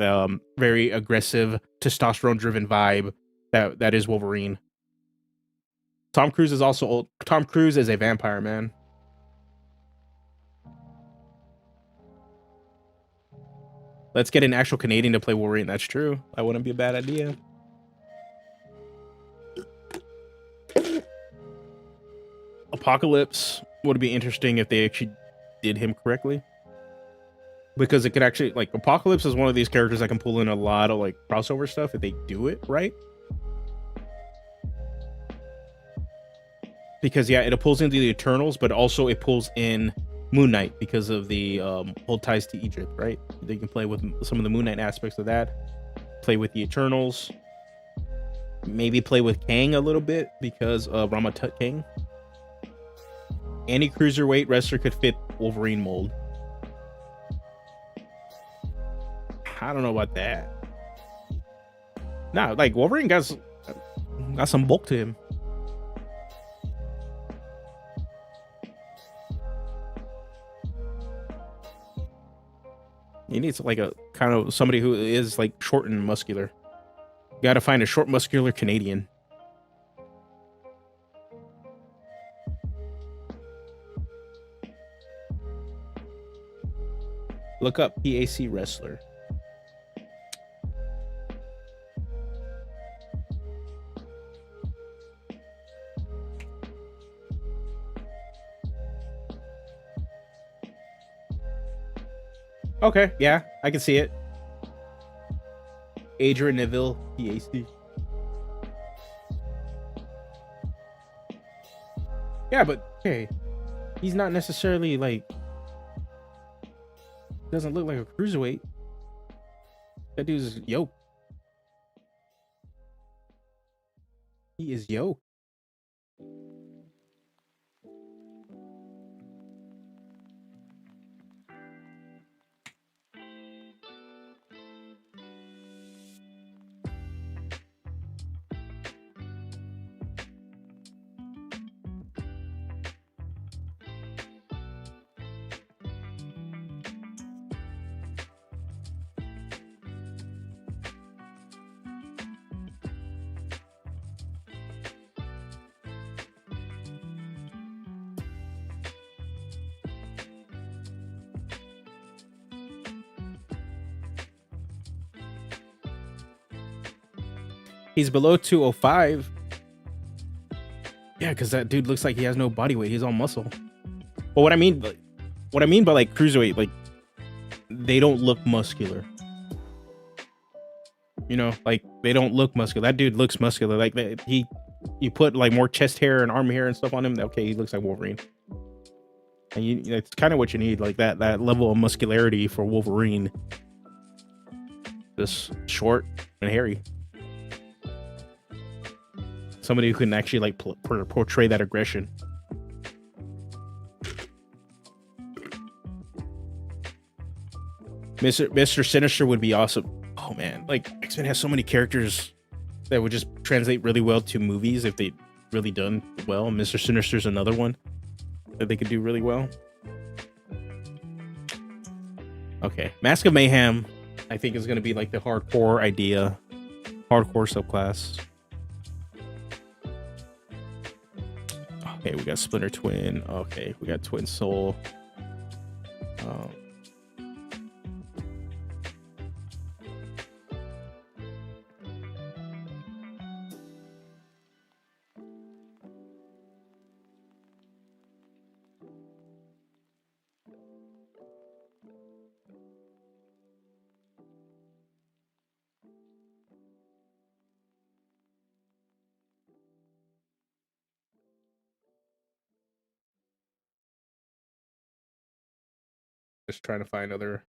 very aggressive, testosterone-driven vibe that is Wolverine. Tom Cruise is also old. Tom Cruise is a vampire, man. Let's get an actual Canadian to play Wolverine. That's true. That wouldn't be a bad idea. Apocalypse would be interesting if they actually did him correctly, because it could actually, like, Apocalypse is one of these characters that can pull in a lot of like crossover stuff if they do it right. Because yeah, it pulls into the Eternals, but also it pulls in Moon Knight because of the old ties to Egypt, right? They can play with some of the Moon Knight aspects of that, play with the Eternals, maybe play with Kang a little bit because of Ramatut Kang. Any cruiserweight wrestler could fit Wolverine mold. I don't know about that. Nah, like Wolverine got some bulk to him. He needs like a kind of somebody who is like short and muscular. You gotta find a short, muscular Canadian. Look up PAC wrestler. Okay, yeah, I can see it. Adrian Neville, PAC. Yeah, but okay, he's not necessarily like, doesn't look like a cruiserweight. That dude's yoked. He is yoked. He's below 205. Yeah, because that dude looks like he has no body weight. He's all muscle. But what I mean by like cruiserweight, like they don't look muscular. You know, like they don't look muscular. That dude looks muscular. Like you put like more chest hair and arm hair and stuff on him. Okay, he looks like Wolverine. And it's kind of what you need, like that level of muscularity for Wolverine. Just short and hairy. Somebody who can actually like portray that aggression. Mr. Sinister would be awesome. Oh man, like X-Men has so many characters that would just translate really well to movies if they really done well. Mr. Sinister's another one that they could do really well. Okay, Mask of Mayhem, I think is going to be like the hardcore idea, hardcore subclass. Okay, we got Splinter Twin. Okay, we got Twin Soul. Just trying to find other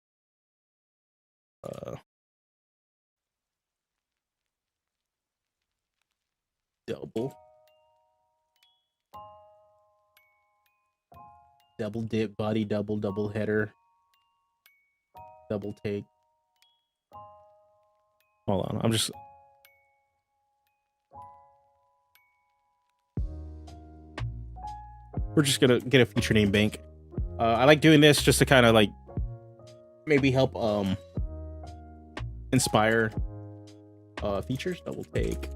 double dip, body double header, double take. Hold on, I'm just we're just gonna get a feature name bank. I like doing this just to kind of like maybe help inspire features. Double take.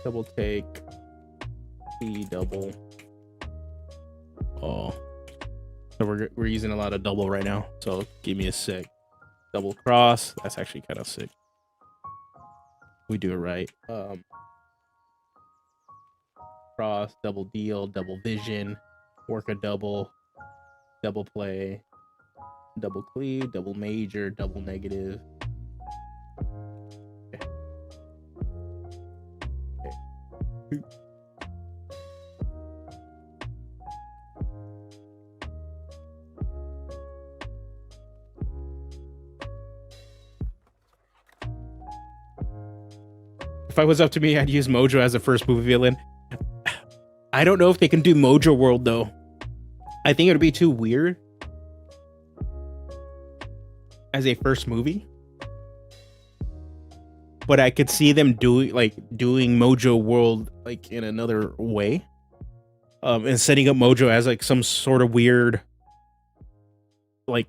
Double take. B double. Oh. So we're using a lot of double right now. So give me a sec. Double cross. That's actually kind of sick. We do it right. Cross, double deal, double vision, work a double play, double cleave, double major, double negative. Okay. Okay. If I was up to me, I'd use Mojo as a first movie villain. I don't know if they can do Mojo World though. I think it would be too weird as a first movie. But I could see them doing Mojo World like in another way. And setting up Mojo as like some sort of weird like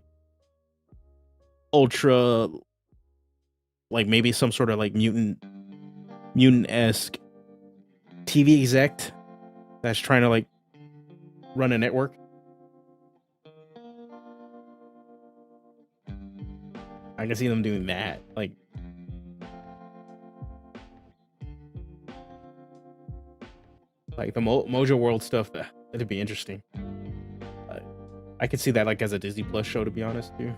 ultra like maybe some sort of like mutant-esque TV exec that's trying to like run a network. I can see them doing that. Like the Mojo World stuff, that'd be interesting. I could see that like as a Disney Plus show, to be honest, too.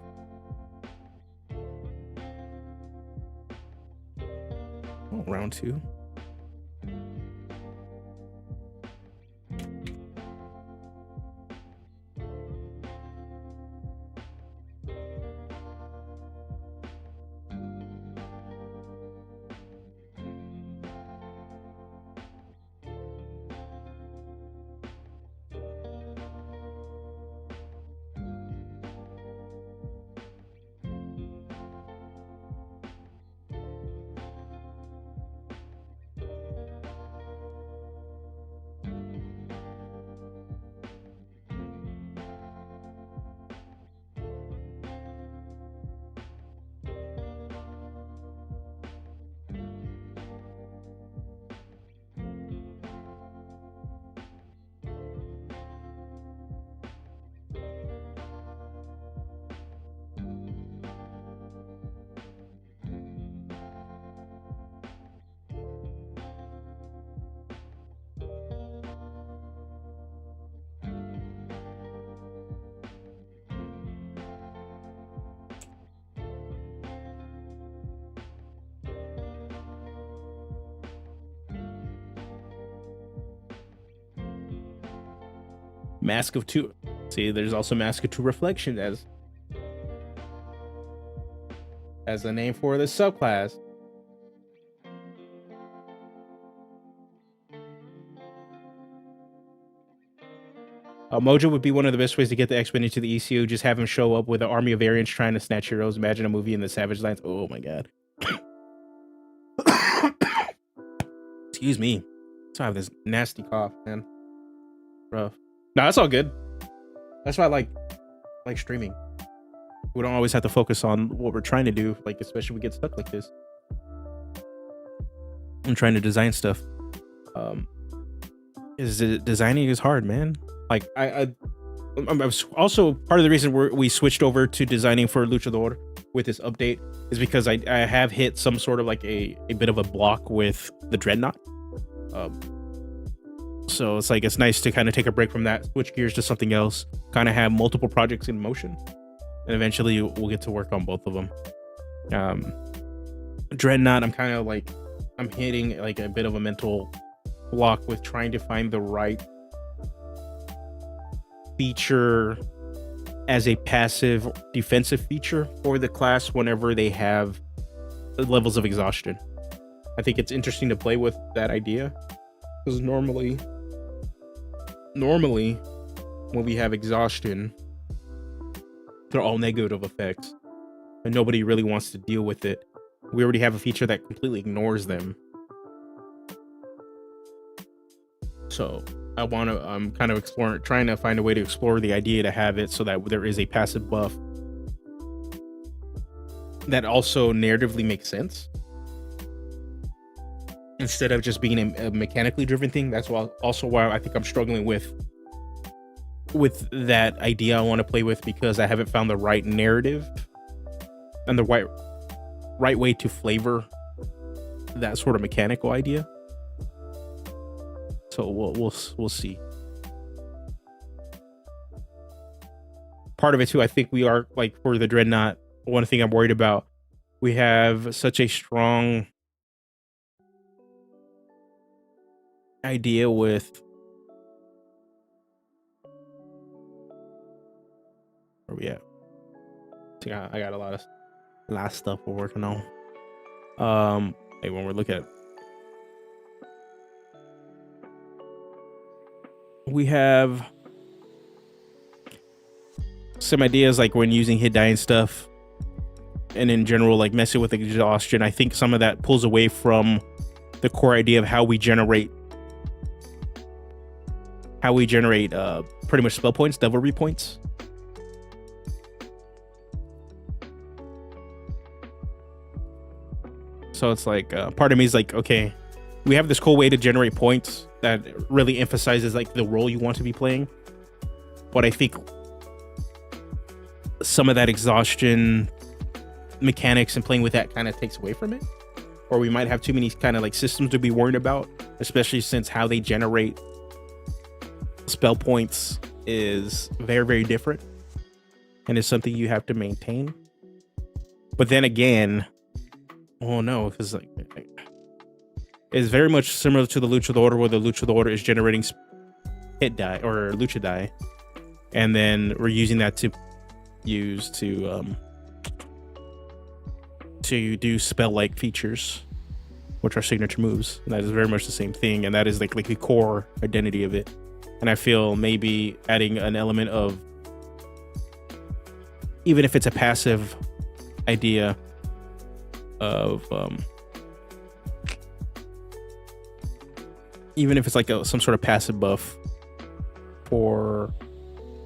Oh, round 2. Mask of Two. See, there's also Mask of Two Reflection as a name for this subclass. Mojo would be one of the best ways to get the X-Men into the ECU. Just have him show up with an army of variants trying to snatch heroes. Imagine a movie in the Savage Lands. Oh my god. Excuse me. So I have this nasty cough, man. Rough. No, that's all good. That's why I like streaming. We don't always have to focus on what we're trying to do, like especially if we get stuck like this. I'm trying to design stuff. Designing is hard, man. Like I was also part of the reason we switched over to designing for Luchador with this update is because I have hit some sort of like a bit of a block with the Dreadnought. So it's like it's nice to kind of take a break from that, switch gears to something else, kind of have multiple projects in motion, and eventually we'll get to work on both of them. Dreadnought, I'm hitting like a bit of a mental block with trying to find the right feature as a passive defensive feature for the class whenever they have levels of exhaustion. I think it's interesting to play with that idea because normally when we have exhaustion, they're all negative effects and nobody really wants to deal with it. We already have a feature that completely ignores them. So I'm kind of trying to find a way to explore the idea to have it so that there is a passive buff that also narratively makes sense instead of just being a mechanically driven thing. That's also why I think I'm struggling with that idea I want to play with, because I haven't found the right narrative and the right way to flavor that sort of mechanical idea. So we'll see. Part of it too, I think we are like for the Dreadnought. One thing I'm worried about, we have such a strong idea with where we at. I got a lot of stuff we're working on. Hey, when we're looking at, we have some ideas like when using hit die and stuff, and in general like messing with exhaustion. I think some of that pulls away from the core idea of how we generate pretty much spell points, devilry points. So it's like part of me is like, okay, we have this cool way to generate points that really emphasizes like the role you want to be playing, but I think some of that exhaustion mechanics and playing with that kind of takes away from it, or we might have too many kind of like systems to be worried about, especially since how they generate spell points is very, very different and it's something you have to maintain. But then again, oh no, because like it's very much similar to the Luchador, where the Luchador is generating hit die or lucha die, and then we're using that to use to do spell-like features, which are signature moves. And that is very much the same thing, and that is like the core identity of it. And I feel maybe adding an element of, even if it's a passive idea of even if it's like some sort of passive buff for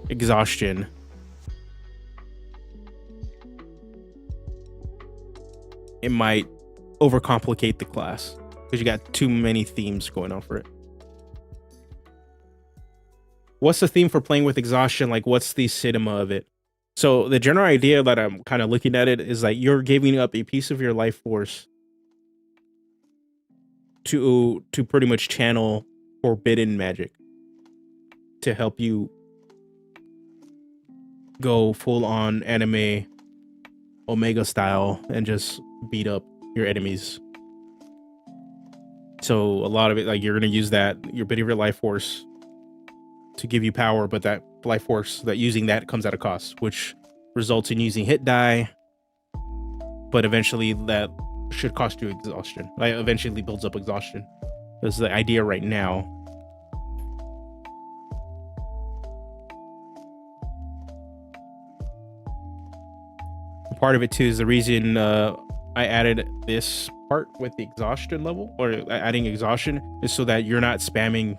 exhaustion, it might overcomplicate the class because you got too many themes going on for it. What's the theme for playing with exhaustion? Like, what's the cinema of it? So the general idea that I'm kind of looking at it is like you're giving up a piece of your life force to pretty much channel forbidden magic to help you go full on anime Omega style and just beat up your enemies. So a lot of it, like you're going to use that, your bit of your life force to give you power, but that life force, that using that comes at a cost, which results in using hit die, but eventually that should cost you exhaustion. Like, eventually builds up exhaustion. That's the idea right now. Part of it too is the reason I added this part with the exhaustion level, or adding exhaustion, is so that you're not spamming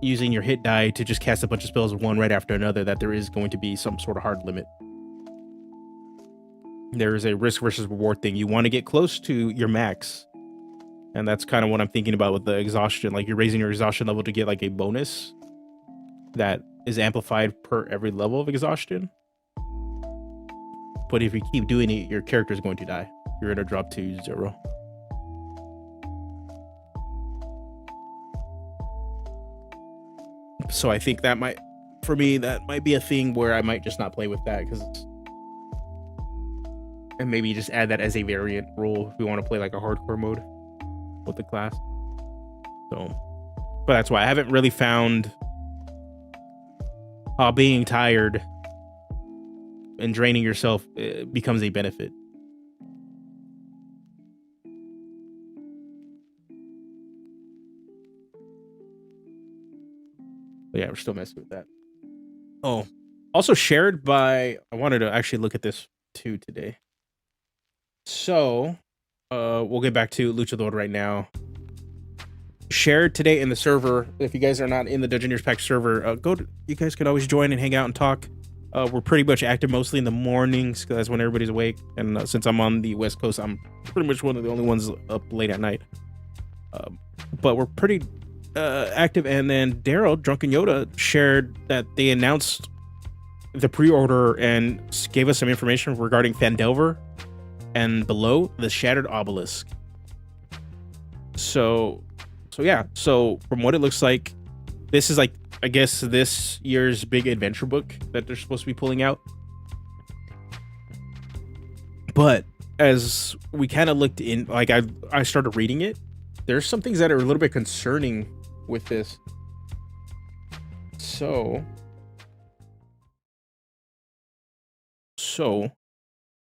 using your hit die to just cast a bunch of spells one right after another, that there is going to be some sort of hard limit. There is a risk versus reward thing. You want to get close to your max, and that's kind of what I'm thinking about with the exhaustion. Like, you're raising your exhaustion level to get like a bonus that is amplified per every level of exhaustion. But if you keep doing it, your character is going to die. You're going to drop to 0. So I think that might, for me, that might be a thing where I might just not play with that, because, and maybe just add that as a variant rule if we want to play like a hardcore mode with the class. So, but that's why I haven't really found being tired and draining yourself becomes a benefit. But yeah, we're still messing with that. Oh, also shared by, I wanted to actually look at this too today. So, we'll get back to Luchador right now. Shared today in the server. If you guys are not in the Dungeoneers Pack server, you guys can always join and hang out and talk. We're pretty much active mostly in the mornings, because that's when everybody's awake. And since I'm on the West Coast, I'm pretty much one of the only ones up late at night. But we're pretty active. And then Daryl, Drunken Yoda, shared that they announced the pre-order and gave us some information regarding Phandelver and below the Shattered Obelisk. So yeah. So from what it looks like, this is like, I guess, this year's big adventure book that they're supposed to be pulling out. But as we kind of looked in, like, I started reading it, there's some things that are a little bit concerning with this. So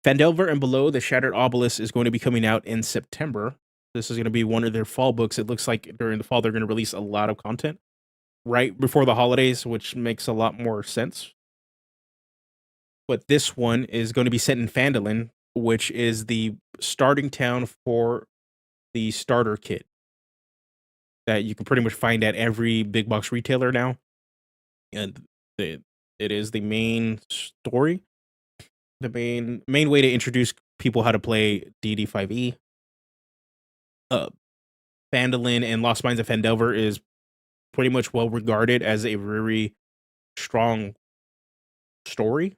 Phandelver and Below the Shattered Obelisk is going to be coming out in September. This is going to be one of their fall books. It looks like during the fall they're going to release a lot of content right before the holidays, which makes a lot more sense. But this one is going to be set in Phandalin, which is the starting town for the starter kit that you can pretty much find at every big box retailer now. And it is the main story, the main way to introduce people how to play D&D 5e. Phandalin and Lost Mines of Phandelver is pretty much well regarded as a very strong story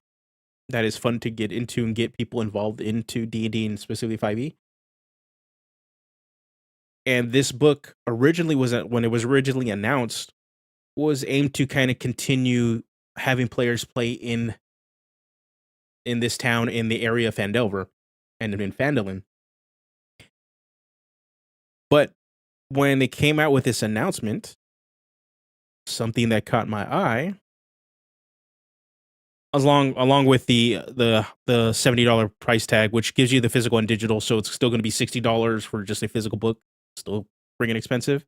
that is fun to get into and get people involved into D&D and specifically 5e. And this book originally when it was originally announced, was aimed to kind of continue having players play in this town, in the area of Phandelver and in Phandalin. But when they came out with this announcement, something that caught my eye, along with the $70 price tag, which gives you the physical and digital, so it's still going to be $60 for just a physical book, still freaking expensive.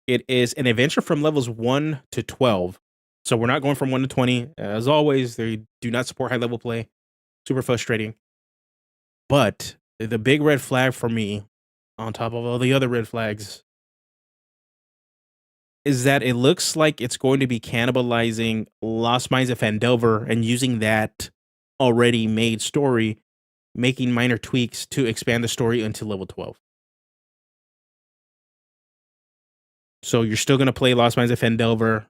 It is an adventure from levels 1 to 12. So we're not going from 1 to 20. As always, they do not support high level play. Super frustrating. But the big red flag for me, on top of all the other red flags, is that it looks like it's going to be cannibalizing Lost Mines of Phandelver and using that already made story, making minor tweaks to expand the story into level 12. So you're still going to play Lost Mines of Phandelver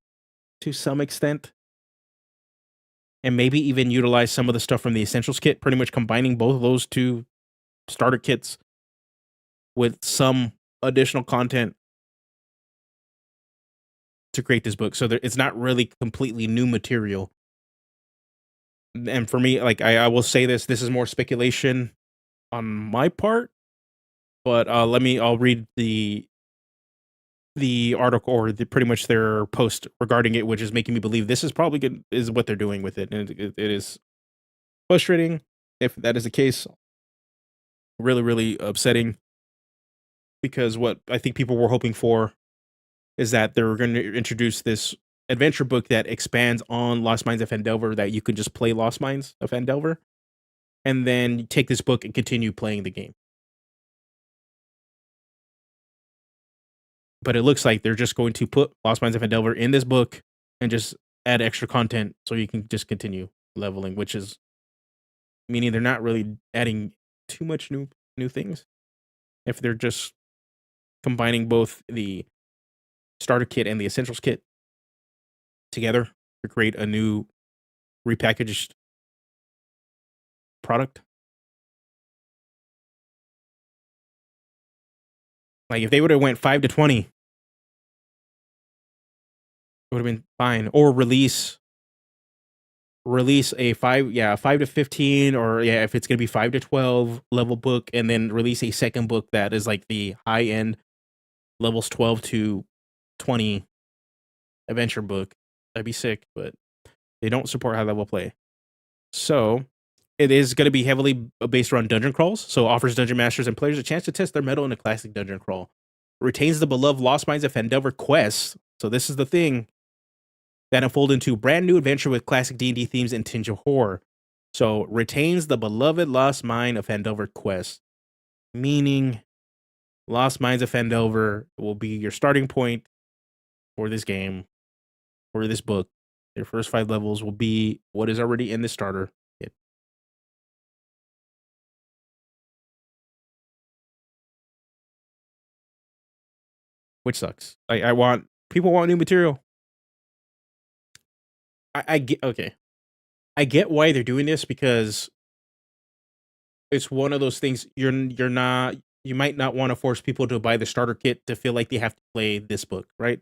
to some extent, and maybe even utilize some of the stuff from the Essentials kit, pretty much combining both of those two starter kits with some additional content to create this book. So it's not really completely new material. And for me, like, I will say this is more speculation on my part, but I'll read the the article or pretty much their post regarding it, which is making me believe this is probably good, is what they're doing with it, and it is frustrating if that is the case. Really, really upsetting because what I think people were hoping for is that they're going to introduce this adventure book that expands on Lost Mines of Phandelver, that you can just play Lost Mines of Phandelver, and then take this book and continue playing the game. But it looks like they're just going to put Lost Mines of Phandelver in this book and just add extra content so you can just continue leveling, which is meaning they're not really adding too much new things. If they're just combining both the starter kit and the essentials kit together to create a new repackaged product. Like if they would have went 5 to 20, it would have been fine. Or release a 5 to 15, or if it's gonna be 5 to 12 level book, and then release a second book that is like the high end levels 12 to 20 adventure book. That'd be sick, but they don't support high level play. So it is going to be heavily based around dungeon crawls, so offers dungeon masters and players a chance to test their mettle in a classic dungeon crawl. Retains the beloved Lost Mines of Phandelver quests, so this is the thing, that unfold into brand new adventure with classic D&D themes and tinge of horror. So retains the beloved Lost Mine of Phandelver quest, meaning Lost Mines of Phandelver will be your starting point for this game, for this book. Your first 5 levels will be what is already in the starter kit. Which sucks. People want new material. I get, okay. I get why they're doing this, because it's one of those things you might not want to force people to buy the starter kit to feel like they have to play this book, right?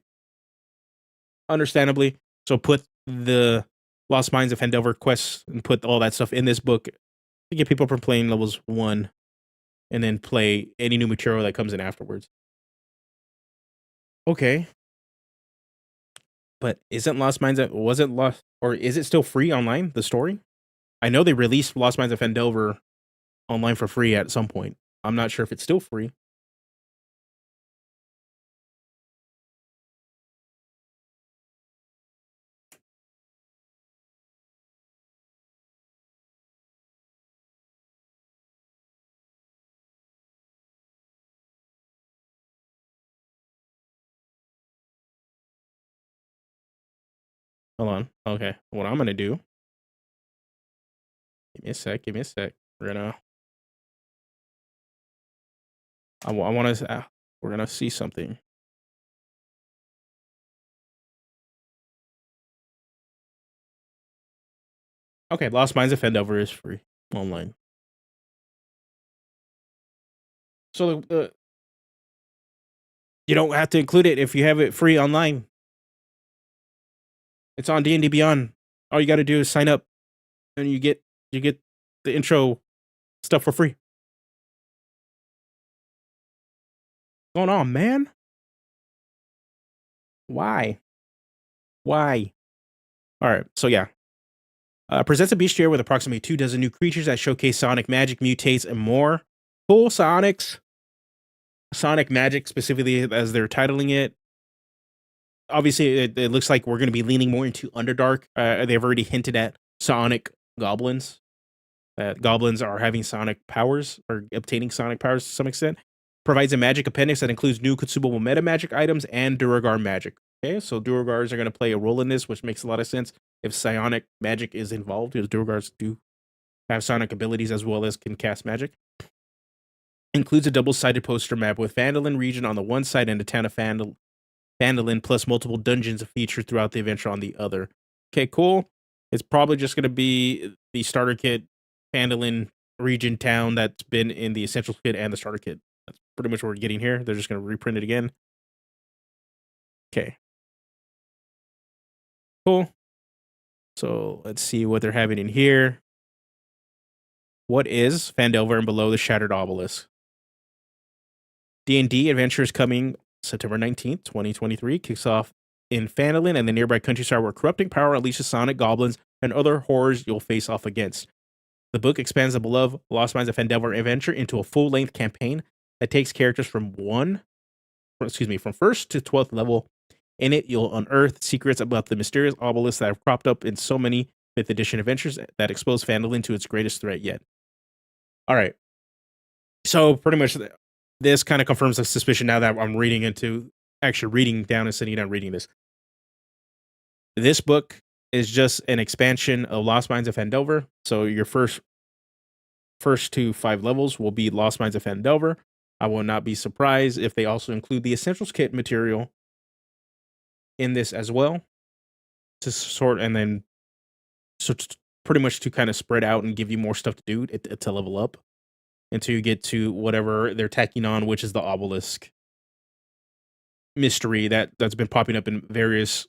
Understandably. So put the Lost Mines of Phandelver quests and put all that stuff in this book to get people from playing levels 1 and then play any new material that comes in afterwards. Okay. But isn't Lost Mines wasn't Lost, or is it still free online, the story? I know they released Lost Mines of Phandelver online for free at some point. I'm not sure if it's still free. Hold on. Okay. What I'm gonna do. Give me a sec. We're gonna. I want to. We're gonna see something. Okay, Lost Mines of Phandelver is free online. So you don't have to include it if you have it free online. It's on D&D Beyond. All you got to do is sign up, and you get the intro stuff for free. What's going on, man? Why? All right, so yeah. Presents a bestiary with approximately 2 dozen new creatures that showcase Sonic magic, mutates, and more. Cool Sonics. Sonic magic, specifically as they're titling it. Obviously, it looks like we're going to be leaning more into Underdark. They've already hinted at Sonic goblins. That goblins are having Sonic powers, or obtaining Sonic powers to some extent. Provides a magic appendix that includes new consumable meta magic items and Duragar magic. Okay, so Duragars are going to play a role in this, which makes a lot of sense if psionic magic is involved, because Duragars do have sonic abilities as well as can cast magic. Includes a double-sided poster map with Phandalin region on the one side and the town of Phandalin, plus multiple dungeons featured throughout the adventure on the other. Okay, cool. It's probably just going to be the starter kit, Phandalin region town that's been in the essentials kit and the starter kit. That's pretty much what we're getting here. They're just going to reprint it again. Okay. Cool. So let's see what they're having in here. What is Phandelver and Below the Shattered Obelisk? D&D adventures coming September 19th, 2023, kicks off in Phandalin and the nearby countryside where corrupting power unleashes sonic goblins and other horrors you'll face off against. The book expands the beloved Lost Mines of Phandelver adventure into a full-length campaign that takes characters from first to 12th level. In it, you'll unearth secrets about the mysterious obelisks that have cropped up in so many 5th edition adventures that expose Phandalin to its greatest threat yet. All right. So pretty much this kind of confirms a suspicion now that I'm actually reading down and sitting down reading this. This book is just an expansion of Lost Mines of Phandelver. So your first to 5 levels will be Lost Mines of Phandelver. I will not be surprised if they also include the Essentials Kit material in this as well, pretty much to kind of spread out and give you more stuff to do to level up until you get to whatever they're tacking on, which is the obelisk mystery that's been popping up in various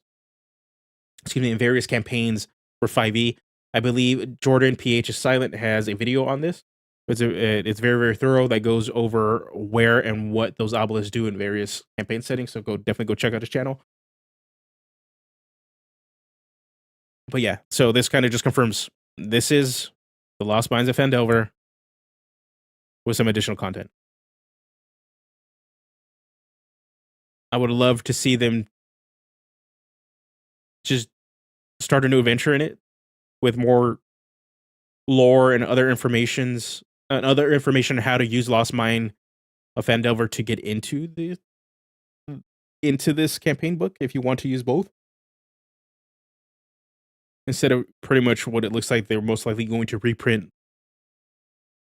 campaigns for 5e. I believe Jordan PH is Silent has a video on this. It's very, very thorough that goes over where and what those obelisks do in various campaign settings. So definitely go check out his channel. But yeah, so this kind of just confirms this is the Lost Mines of Phandelver with some additional content. I would love to see them just start a new adventure in it with more lore and other information on how to use Lost Mine of Phandelver to get into this campaign book if you want to use both. Instead of pretty much what it looks like they're most likely going to reprint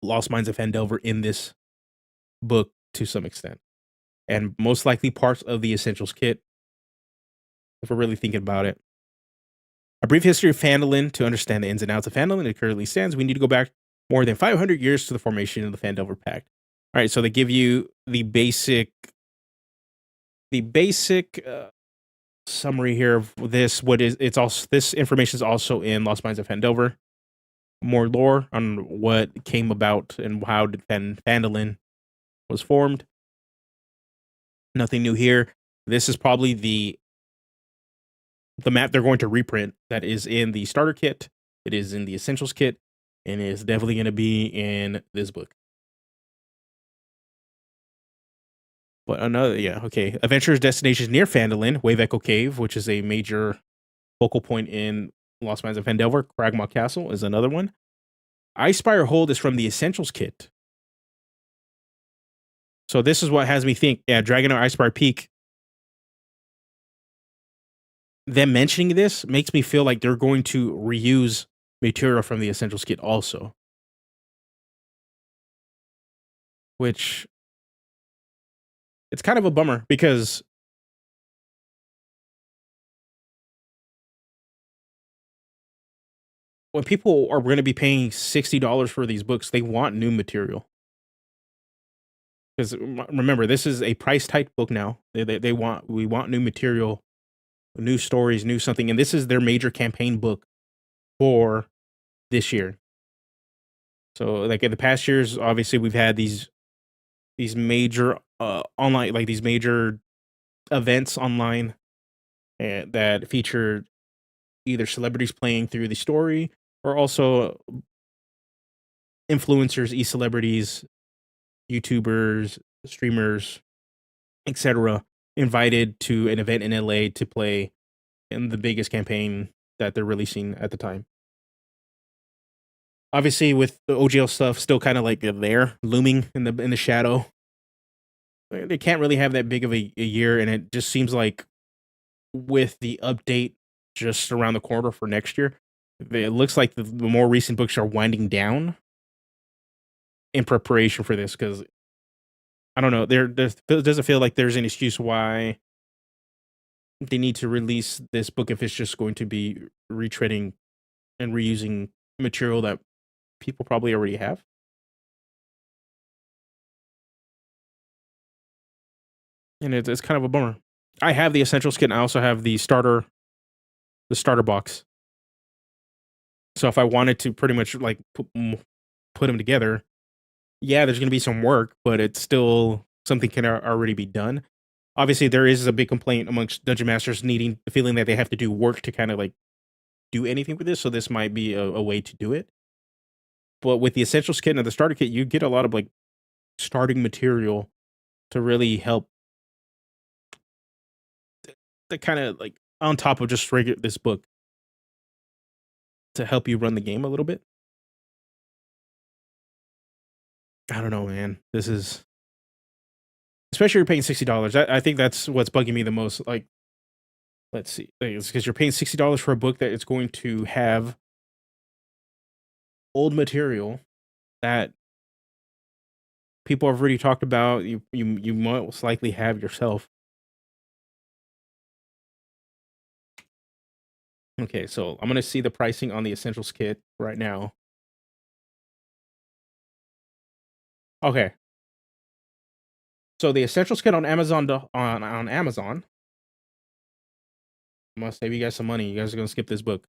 Lost Mines of Phandelver in this book to some extent. And most likely parts of the Essentials Kit, if we're really thinking about it. A brief history of Phandalin. To understand the ins and outs of Phandalin it currently stands, we need to go back more than 500 years to the formation of the Phandelver Pact. All right, so they give you the basic summary here of this. This information is also in Lost Mines of Phandelver. More lore on what came about and how Phandalin was formed. Nothing new here. This is probably the map they're going to reprint that is in the starter kit. It is in the Essentials Kit, and it's definitely going to be in this book. But Adventurers' destinations near Phandalin, Wave Echo Cave, which is a major focal point in Lost Mines of Phandelver. Cragmaw Castle is another one. Icespire Hold is from the Essentials Kit. So this is what has me think, Dragon or Icespire Peak. Them mentioning this makes me feel like they're going to reuse material from the Essentials Kit also. Which, it's kind of a bummer because when people are going to be paying $60 for these books, they want new material. Because remember, this is a price type book now. We want new material, new stories, new something, and this is their major campaign book for this year. So, like in the past years, obviously we've had these major online, like these major events online that feature either celebrities playing through the story or also influencers, e-celebrities, YouTubers, streamers, etc. invited to an event in LA to play in the biggest campaign that they're releasing at the time. Obviously, with the OGL stuff still kind of like there, looming in the shadow, they can't really have that big of a year, and it just seems like with the update just around the corner for next year, it looks like the more recent books are winding down in preparation for this, because I don't know, there doesn't feel like there's an excuse why they need to release this book if it's just going to be retreading and reusing material that people probably already have. And it's kind of a bummer. I have the Essentials Kit, and I also have the starter box. So if I wanted to pretty much like put them together, yeah, there's going to be some work, but it's still something can already be done. Obviously, there is a big complaint amongst dungeon masters feeling that they have to do work to kind of like do anything with this. So this might be a way to do it. But with the essentials kit and the starter kit, you get a lot of like starting material to really help the kind of like on top of just regular this book to help you run the game a little bit. I don't know, man. This is especially you're paying $60. I think that's what's bugging me the most. Like, let's see, it's because you're paying $60 for a book that it's going to have old material that people have already talked about. You most likely have yourself. Okay, so I'm gonna see the pricing on the essentials kit right now. Okay, so the essentials kit on Amazon on Amazon. I'm gonna save you guys some money. You guys are gonna skip this book.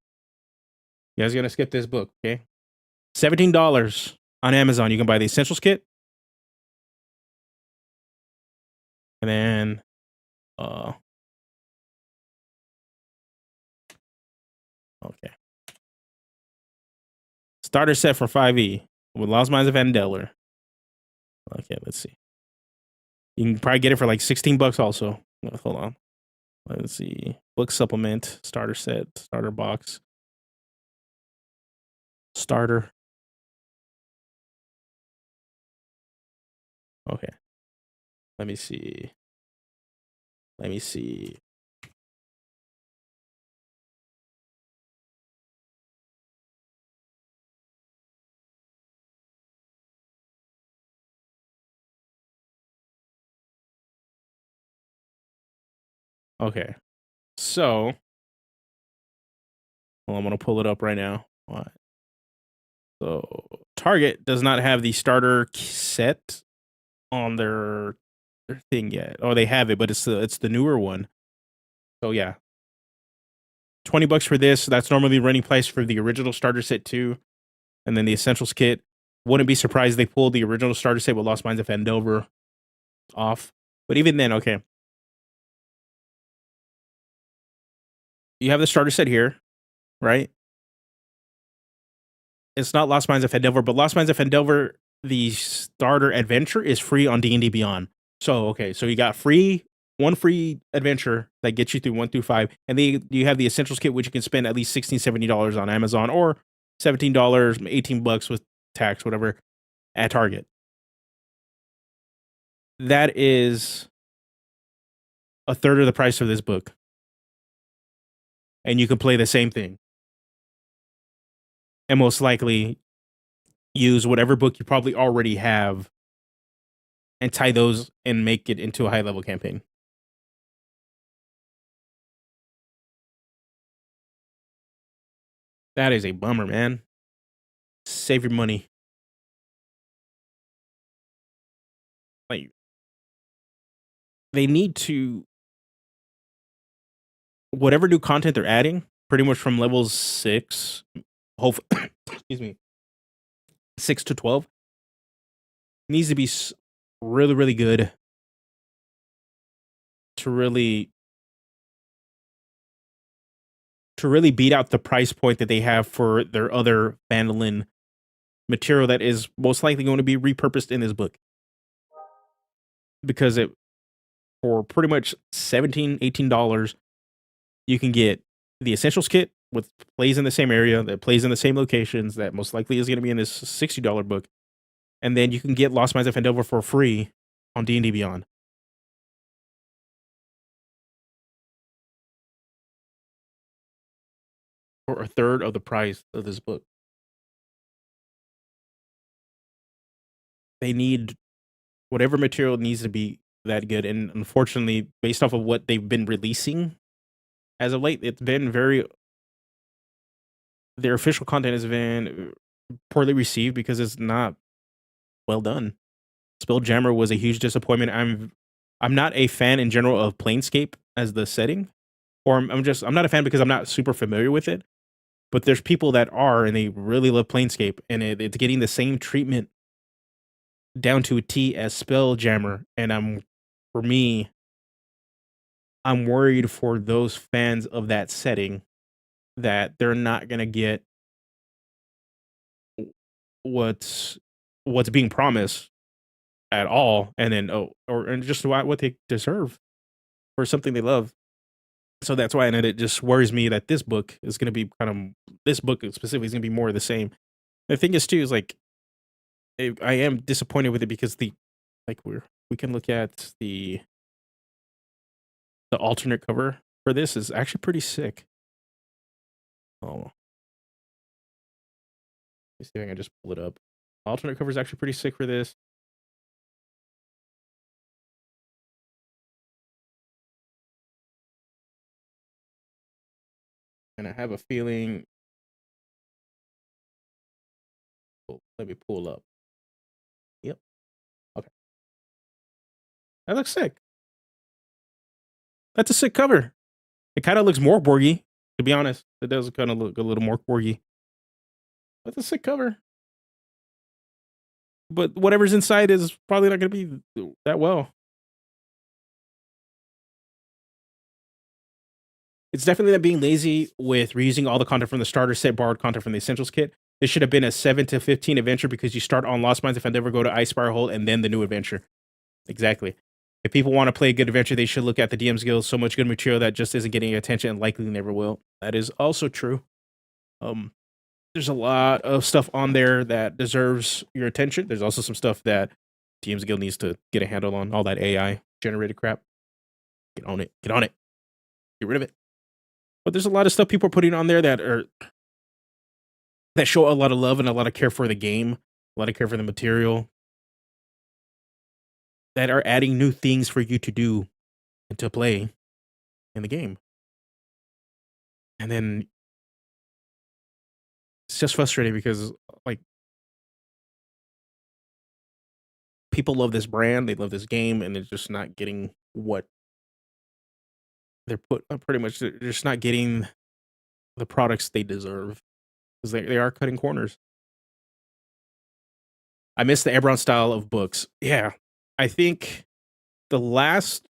You guys are gonna skip this book, okay? $17 on Amazon. You can buy the essentials kit, and then okay, starter set for 5e with Lost Mines of Vandelver. Okay, let's see. You can probably get it for like $16 also. Hold on. Let's see. Book supplement, starter set, starter box, starter. Okay. Let me see. Let me see. Okay. So, well, I'm going to pull it up right now. What? So, Target does not have the starter set on their thing yet. Oh, they have it, but it's the newer one. So, yeah. $20 for this. That's normally running price for the original starter set too. And then the essentials kit. Wouldn't be surprised they pulled the original starter set with Lost Mines of Vandelver off. But even then, okay. You have the starter set here, right? It's not Lost Mines of Vandelver, but Lost Mines of Vandelver, the starter adventure is free on D&D Beyond. So, okay, so you got one free adventure that gets you through 1 through 5, and then you have the essentials kit, which you can spend at least $16, $17 on Amazon, or $17, $18 with tax, whatever, at Target. That is a third of the price of this book. And you can play the same thing. And most likely use whatever book you probably already have and tie those and make it into a high level campaign. That is a bummer, man. Save your money. Like, they need to, whatever new content they're adding, pretty much from levels 6, hopefully, excuse me, 6 to 12, needs to be really, really good to really beat out the price point that they have for their other Vandalin material that is most likely going to be repurposed in this book. Because for pretty much $17, $18, you can get the essentials kit with plays in the same area, that plays in the same locations, that most likely is going to be in this $60 book. And then you can get Lost Mines of Vandelver for free on D&D Beyond. For a third of the price of this book. They need whatever material needs to be that good. And unfortunately, based off of what they've been releasing as of late, it's been their official content has been poorly received because it's not well done. Spelljammer was a huge disappointment. I'm not a fan in general of Planescape as the setting, or I'm not a fan because I'm not super familiar with it. But there's people that are, and they really love Planescape, and it's getting the same treatment down to a T as Spelljammer. And for me, I'm worried for those fans of that setting that they're not gonna get what's what's being promised at all, and then and just what they deserve for something they love. So that's why, and it just worries me that this book is gonna be this book specifically is gonna be more of the same. The thing is too is like I am disappointed with it because we can look at the alternate cover for this is actually pretty sick. Oh, let's see if I can just pull it up. Alternate cover is actually pretty sick for this. And I have a feeling. Oh, let me pull up. Yep. Okay. That looks sick. That's a sick cover. It kind of looks more Borgy, to be honest. It does kind of look a little more Borgy. That's a sick cover. But whatever's inside is probably not going to be that well. It's definitely not being lazy with reusing all the content from the starter set, borrowed content from the essentials kit. This should have been a 7 to 15 adventure because you start on Lost Mines if I never go to Ice Spire Hold and then the new adventure. Exactly. If people want to play a good adventure, they should look at the DM's Guild. So much good material that just isn't getting attention and likely never will. That is also true. There's a lot of stuff on there that deserves your attention. There's also some stuff that DM's Guild needs to get a handle on. All that AI generated crap. Get on it. Get on it. Get rid of it. But there's a lot of stuff people are putting on there that show a lot of love and a lot of care for the game, a lot of care for the material, that are adding new things for you to do and to play in the game. And then it's just frustrating because like people love this brand, they love this game, and they're just not getting what they're pretty much they're just not getting the products they deserve because they are cutting corners. I miss the Ebron style of books. Yeah, I think the last,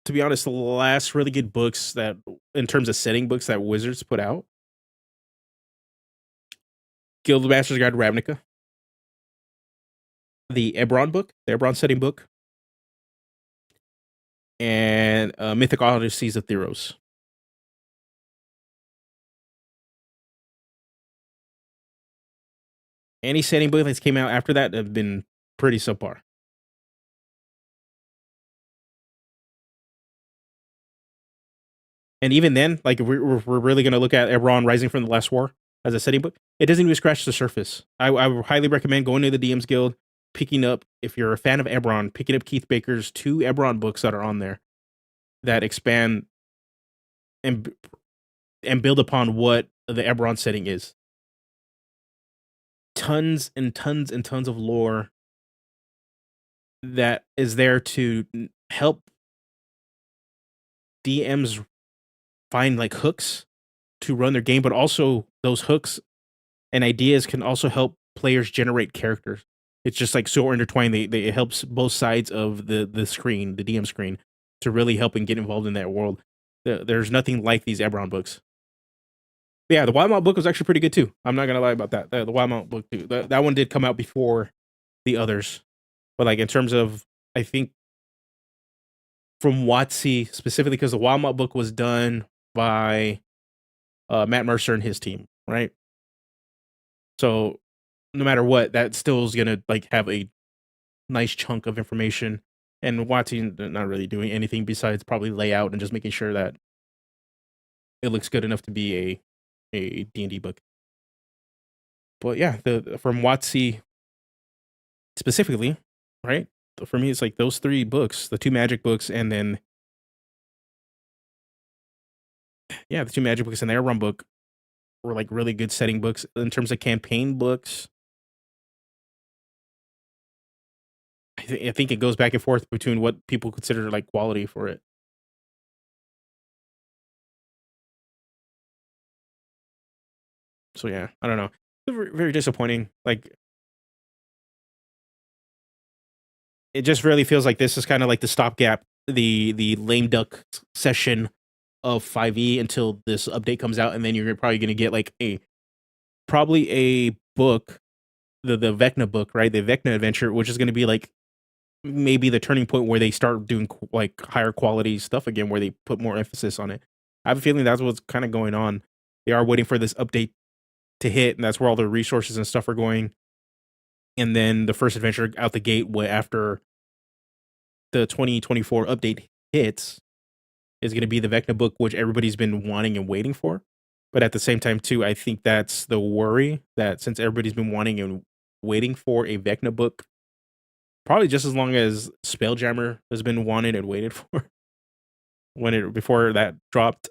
to be honest, the last really good books that, in terms of setting books that Wizards put out, Guildmaster's Guide to Ravnica, the Ebron book, the Ebron setting book, and Mythic Odysseys of Theros. Any setting book that's came out after that have been pretty subpar. And even then, like if we're really going to look at Ebron Rising from the Last War as a setting book, it doesn't even scratch the surface. I would highly recommend going to the DM's Guild, picking up, if you're a fan of Ebron, picking up Keith Baker's 2 Ebron books that are on there that expand and build upon what the Ebron setting is. Tons and tons and tons of lore that is there to help DMs find like hooks to run their game, but also those hooks and ideas can also help players generate characters. It's just like so intertwined. It helps both sides of the screen, the DM screen, to really help and get involved in that world. There's nothing like these Ebron books. Yeah, the Wildmount book was actually pretty good too. I'm not gonna lie about that. The Wildmount book too. That one did come out before the others, but like in terms of, I think from WotC specifically, because the Wildmount book was done by Matt Mercer and his team, right? So no matter what, that still is gonna like have a nice chunk of information. And WotC not really doing anything besides probably layout and just making sure that it looks good enough to be a D&D book. But yeah, from WotC specifically, right? For me, it's like those 3 books, the 2 magic books, and then the 2 magic books and the Airrun book were like really good setting books. In terms of campaign books, I think it goes back and forth between what people consider like quality for it. So yeah, I don't know. It's very, very disappointing. Like it just really feels like this is kind of like the stopgap the lame duck session of 5e until this update comes out, and then you're probably going to get like probably a book, the Vecna book, right? The Vecna adventure, which is going to be like maybe the turning point where they start doing like higher quality stuff again, where they put more emphasis on it. I have a feeling that's what's kind of going on. They are waiting for this update to hit, and that's where all the resources and stuff are going. And then the first adventure out the gate after the 2024 update hits is going to be the Vecna book, which everybody's been wanting and waiting for. But at the same time, too, I think that's the worry, that since everybody's been wanting and waiting for a Vecna book, probably just as long as Spelljammer has been wanted and waited for, before that dropped,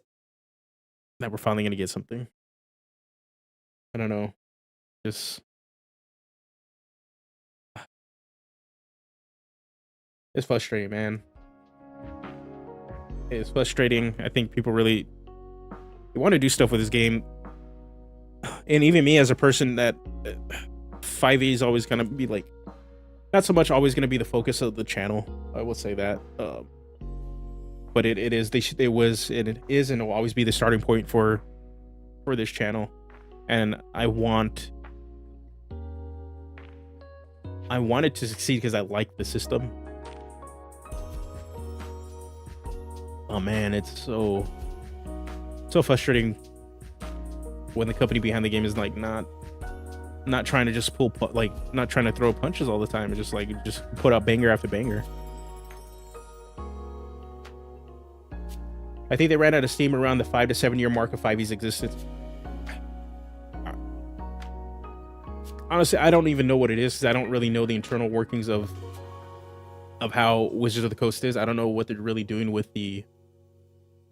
that we're finally going to get something. I don't know. Just it's frustrating, man. It's frustrating. I think people really want to do stuff with this game, and even me as a person that 5e is always gonna be like, not so much always gonna be the focus of the channel. I will say that, but it is. It was, and it is, and it will always be the starting point for this channel. And I want it to succeed because I like the system. Oh man, it's so frustrating when the company behind the game is like not trying to just not trying to throw punches all the time, and just put out banger after banger. I think they ran out of steam around the 5 to 7 year mark of 5e's existence. Honestly, I don't even know what it is, because I don't really know the internal workings of how Wizards of the Coast is. I don't know what they're really doing with the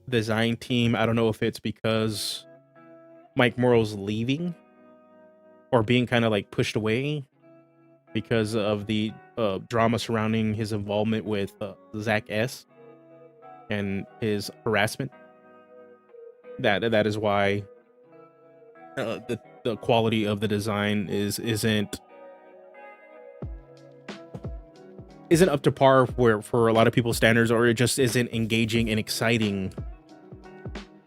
design team. I don't know if it's because Mike Morrow's leaving or being kind of like pushed away because of the drama surrounding his involvement with Zach S. and his harassment. That is why the quality of the design isn't up to par for a lot of people's standards, or it just isn't engaging and exciting,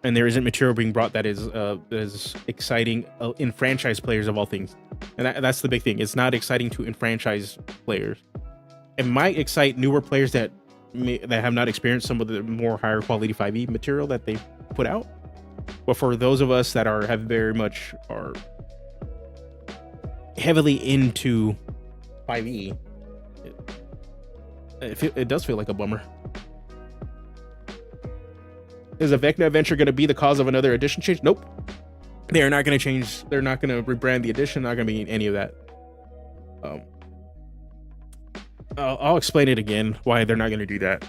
and there isn't material being brought that is exciting in franchise players of all things. And that's the big thing. It's not exciting to enfranchise players. It might excite newer players that have not experienced some of the more higher quality 5e material that they put out. But for those of us that are heavily into 5e, it does feel like a bummer. Is a Vecna adventure going to be the cause of another edition change? Nope. They are not going to change. They're not going to rebrand the edition. Not going to be any of that. I'll explain it again why they're not going to do that.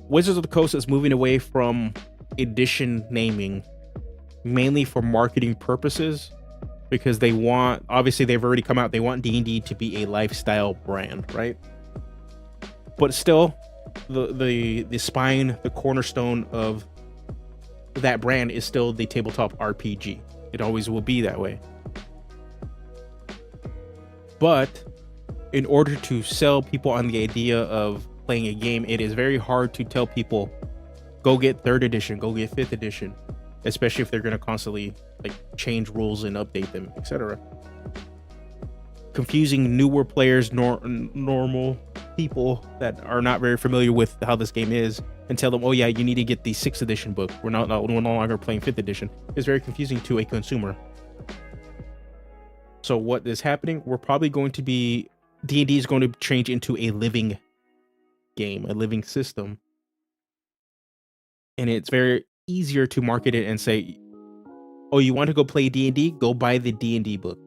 Wizards of the Coast is moving away from edition naming, mainly for marketing purposes, because they want, obviously they've already come out, they want D&D to be a lifestyle brand, right? But still, the spine, the cornerstone of that brand is still the tabletop RPG. It always will be that way. But in order to sell people on the idea of playing a game, it is very hard to tell people, go get 3rd edition, go get 5th edition, especially if they're going to constantly like change rules and update them, etc. Confusing newer players, normal people that are not very familiar with how this game is, and tell them, oh yeah, you need to get the 6th edition book. We're no longer playing 5th edition. It's very confusing to a consumer. So what is happening? We're probably going to be, D&D is going to change into a living game, a living system. And it's very easier to market it and say, oh, you want to go play D&D? Go buy the D&D book.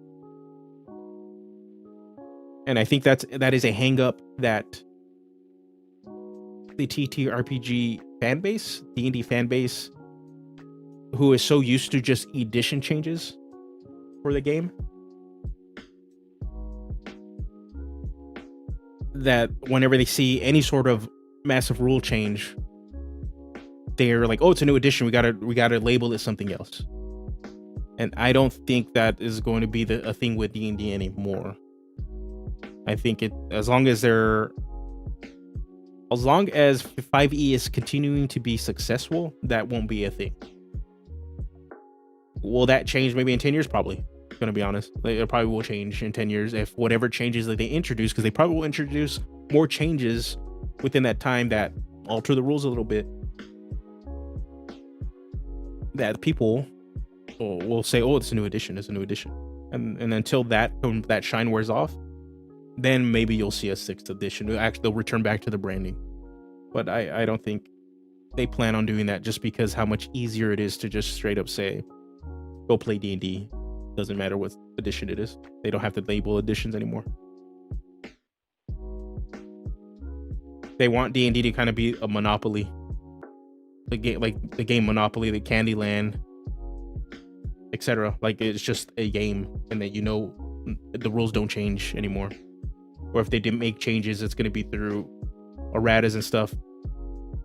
And I think that is a hang up that the TTRPG fan base, D&D fan base, who is so used to just edition changes for the game, that whenever they see any sort of massive rule change, they're like, oh, it's a new edition, we gotta label it something else. And I don't think that is going to be a thing with D&D anymore. I think as long as 5e is continuing to be successful, that won't be a thing. Will that change maybe in 10 years? Probably. Gonna be honest, it probably will change in 10 years if whatever changes that they introduce, because they probably will introduce more changes within that time that alter the rules a little bit, that people will say, oh, it's a new edition, and until that shine wears off, then maybe you'll see a 6th edition. Actually, they'll return back to the branding, but I don't think they plan on doing that, just because how much easier it is to just straight up say, go play D&D. Doesn't matter what edition it is. They don't have to label editions anymore. They want D&D to kind of be a monopoly, the game Monopoly, the Candyland, etc. Like, it's just a game, and that the rules don't change anymore. Or if they didn't make changes, it's going to be through erratas and stuff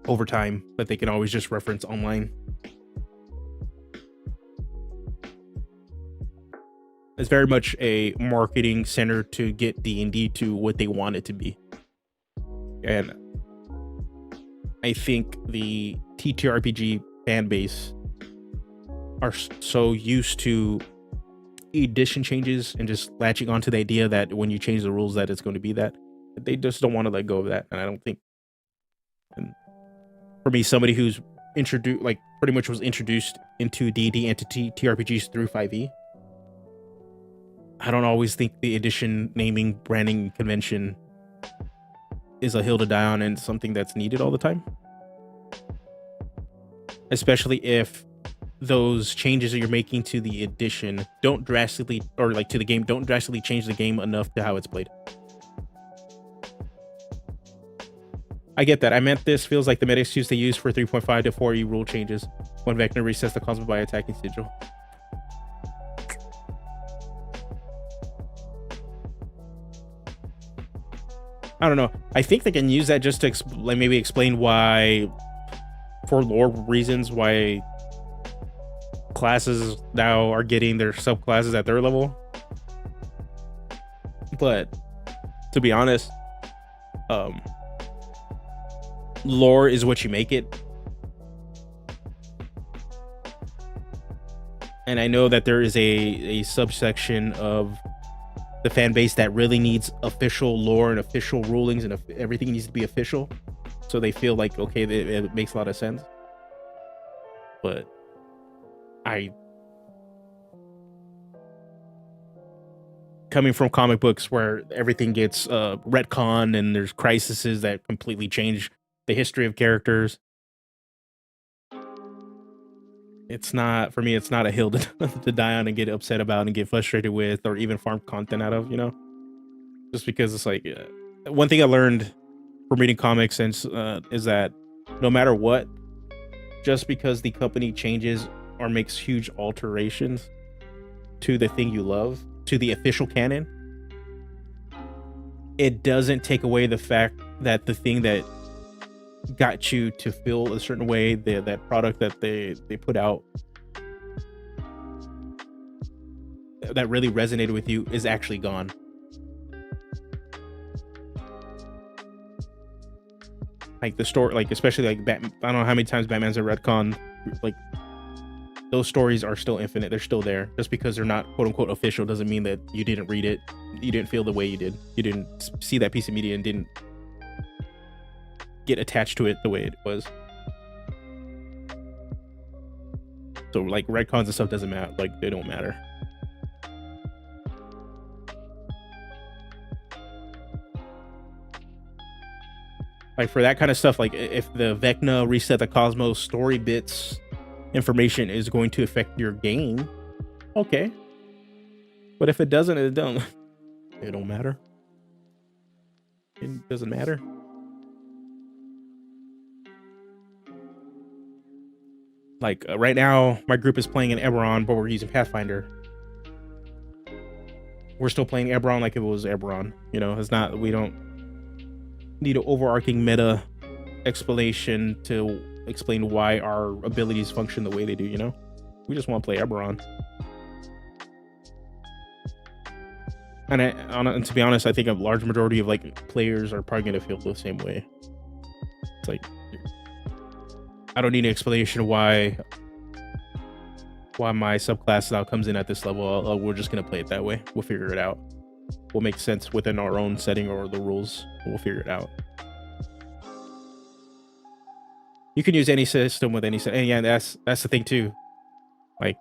over time that they can always just reference online. It's very much a marketing center to get D&D to what they want it to be. And I think the TTRPG fan base are so used to edition changes and just latching onto the idea that when you change the rules that it's going to be that. They just don't want to let go of that. And I don't think, and for me, somebody who's pretty much was introduced into D&D and to TRPGs through 5e, I don't always think the edition naming branding convention is a hill to die on and something that's needed all the time. Especially if those changes that you're making to the edition don't drastically, or like to the game, don't drastically change the game enough to how it's played. I get that. I meant this feels like the meta excuse they use for 3.5 to 4e rule changes when Vecna resets the cosmos by attacking Sigil. I don't know. I think they can use that just to maybe explain why, for lore reasons, why classes now are getting their subclasses at their level. But to be honest, lore is what you make it. And I know that there is a subsection of the fan base that really needs official lore and official rulings, and everything needs to be official, so they feel like, okay, it makes a lot of sense. But coming from comic books where everything gets retconned and there's crises that completely change the history of characters, it's not, for me, it's not a hill to die on and get upset about and get frustrated with, or even farm content out of, just because it's like, one thing I learned from reading comics is that no matter what, just because the company changes or makes huge alterations to the thing you love, to the official canon, it doesn't take away the fact that the thing that got you to feel a certain way, that product that they put out that really resonated with you, is actually gone. Like the story, like especially like Batman, I don't know how many times Batman's a retcon, like those stories are still infinite. They're still there. Just because they're not quote unquote official doesn't mean that you didn't read it, you didn't feel the way you did, you didn't see that piece of media and didn't get attached to it the way it was. So like retcons and stuff doesn't matter, like they don't matter. Like for that kind of stuff, like if the Vecna reset the cosmos story bits information is going to affect your game, okay. But if it doesn't, it don't matter. It doesn't matter. Like right now, my group is playing in Eberron, but we're using Pathfinder. We're still playing Eberron like if it was Eberron. It's not. We don't need an overarching meta explanation to explain why our abilities function the way they do. We just want to play Eberron. And to be honest, I think a large majority of like players are probably gonna feel the same way. It's like, I don't need an explanation of why my subclass now comes in at this level. We're just gonna play it that way. We'll figure it out. Will make sense within our own setting or the rules. We'll figure it out. You can use any system with any setting. And yeah, that's the thing too. Like,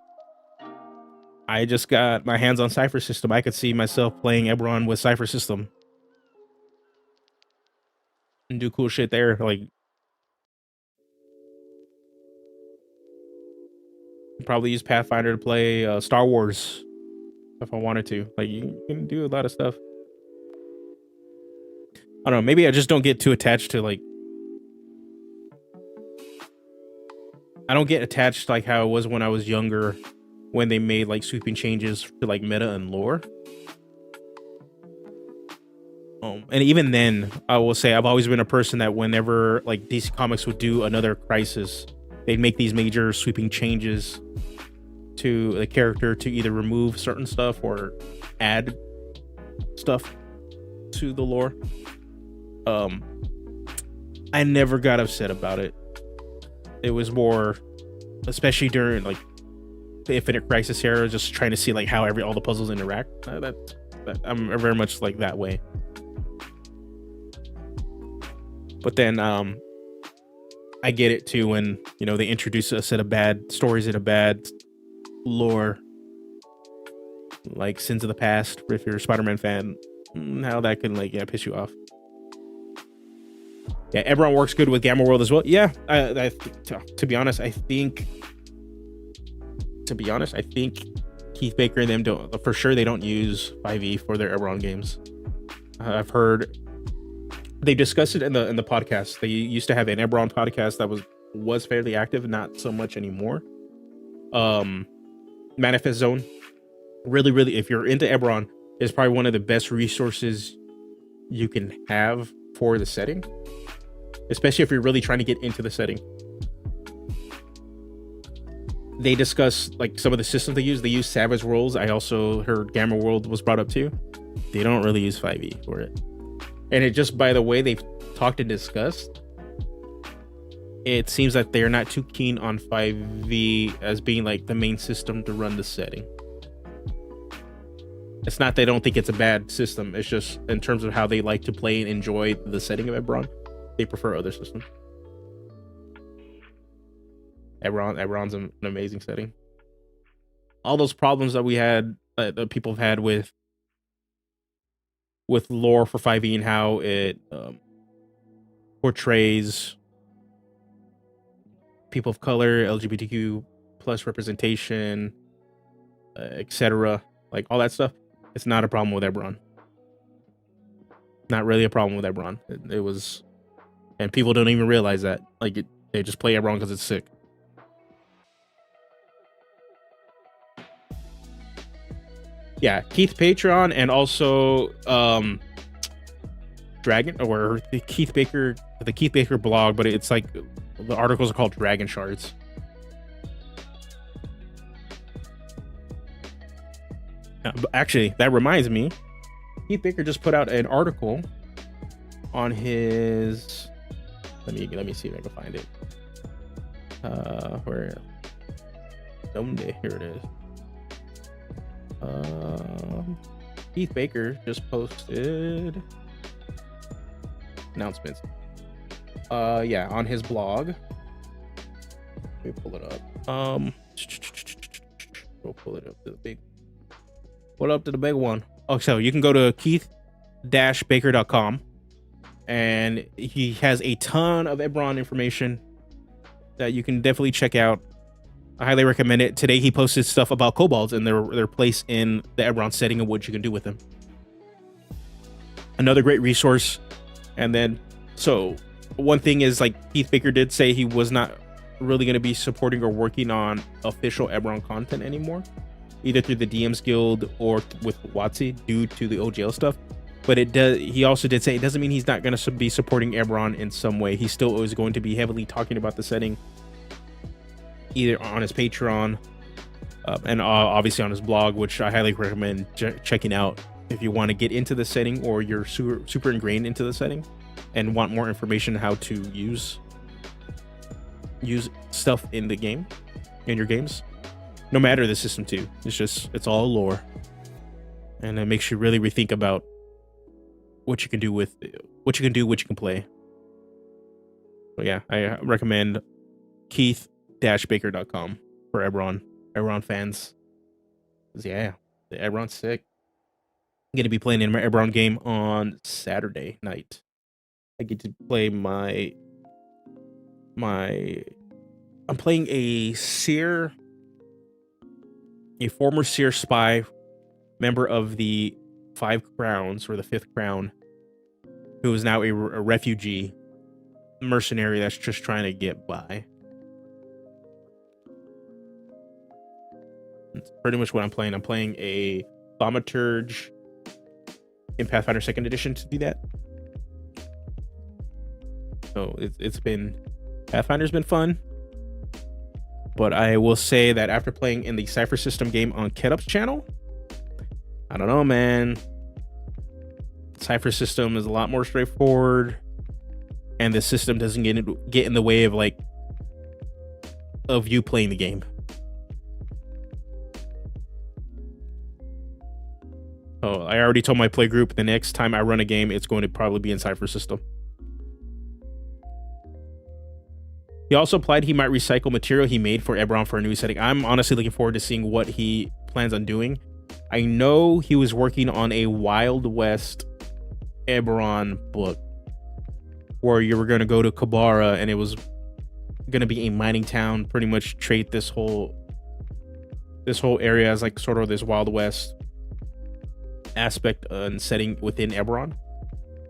I just got my hands on Cypher System. I could see myself playing Eberron with Cypher System and do cool shit there. Like, probably use Pathfinder to play Star Wars if I wanted to. Like, you can do a lot of stuff. I don't know. Maybe I just don't get too attached to like. I don't get attached like how it was when I was younger, when they made like sweeping changes to like meta and lore. And even then, I will say I've always been a person that whenever like DC Comics would do another Crisis, they'd make these major sweeping changes to the character to either remove certain stuff or add stuff to the lore. I never got upset about it. It was more, especially during like the Infinite Crisis era, just trying to see like how all the puzzles interact. I'm very much like that way. But then I get it too when, you know, they introduce a set of bad stories in a bad lore, like Sins of the Past. If you're a Spider-Man fan, how that can like piss you off. Yeah, Eberron works good with Gamma World as well. Yeah, to be honest, I think Keith Baker and them don't, for sure, they don't use 5e for their Eberron games. I've heard they discussed it in the podcast. They used to have an Eberron podcast that was fairly active, not so much anymore. Manifest Zone, really, if you're into Eberron, is probably one of the best resources you can have for the setting, especially if you're really trying to get into the setting. They discuss like some of the systems they use. They use Savage Worlds. I also heard Gamma World was brought up too. They don't really use 5e for it. And it just, by the way they've talked and discussed, it seems like they're not too keen on 5e as being like the main system to run the setting. It's not they don't think it's a bad system. It's just in terms of how they like to play and enjoy the setting of Eberron, they prefer other systems. Eberron's an amazing setting. All those problems that we had, that people have had with lore for 5e and how it portrays people of color, LGBTQ plus representation, etc., like all that stuff. It's not a problem with Eberron. Not really a problem with Eberron. It was, and people don't even realize that. Like they just play Eberron because it's sick. Yeah, Keith Patreon and also Dragon, or the Keith Baker blog, but it's like the articles are called Dragon Shards. Actually, that reminds me, Keith Baker just put out an article on his. Let me see if I can find it. Where? Here it is. Keith Baker just posted announcements. Yeah, on his blog. Let me pull it up. We'll pull it up to the big. Pull up to the big one. Oh, so you can go to keith-baker.com, and he has a ton of Eberron information that you can definitely check out. I highly recommend it. Today he posted stuff about kobolds and their place in the Eberron setting and what you can do with them. Another great resource. And then, so one thing is, like, Keith Baker did say he was not really going to be supporting or working on official Eberron content anymore, either through the DMs Guild or with WotC due to the OGL stuff. But it does. He also did say it doesn't mean he's not going to be supporting Eberron in some way. He still is going to be heavily talking about the setting, either on his Patreon and obviously on his blog, which I highly recommend checking out. if you want to get into the setting, or you're super ingrained into the setting and want more information how to use stuff in the game, in your games, no matter the system too. It's all lore, and it makes you really rethink about what you can do, what you can play. So yeah, I recommend keith-baker.com for Eberron fans. Yeah, the Eberron's sick. I'm gonna be playing in my Eberron game on Saturday night. I get to play I'm playing a former Seer spy, member of the Five Crowns, or the Fifth Crown, who is now a refugee mercenary that's just trying to get by. That's pretty much what I'm playing. I'm playing a thaumaturge in Pathfinder 2nd Edition to do that. So Pathfinder's been fun. But I will say that after playing in the Cypher System game on Ketup's channel, I don't know, man. Cypher System is a lot more straightforward, and the system doesn't get in the way of you playing the game. Oh, I already told my play group the next time I run a game, it's going to probably be in Cypher System. He also implied he might recycle material he made for Eberron for a new setting. I'm honestly looking forward to seeing what he plans on doing. I know he was working on a Wild West Eberron book where you were going to go to Kabara, and it was going to be a mining town, pretty much treat this whole area as like sort of this Wild West aspect and setting within Eberron.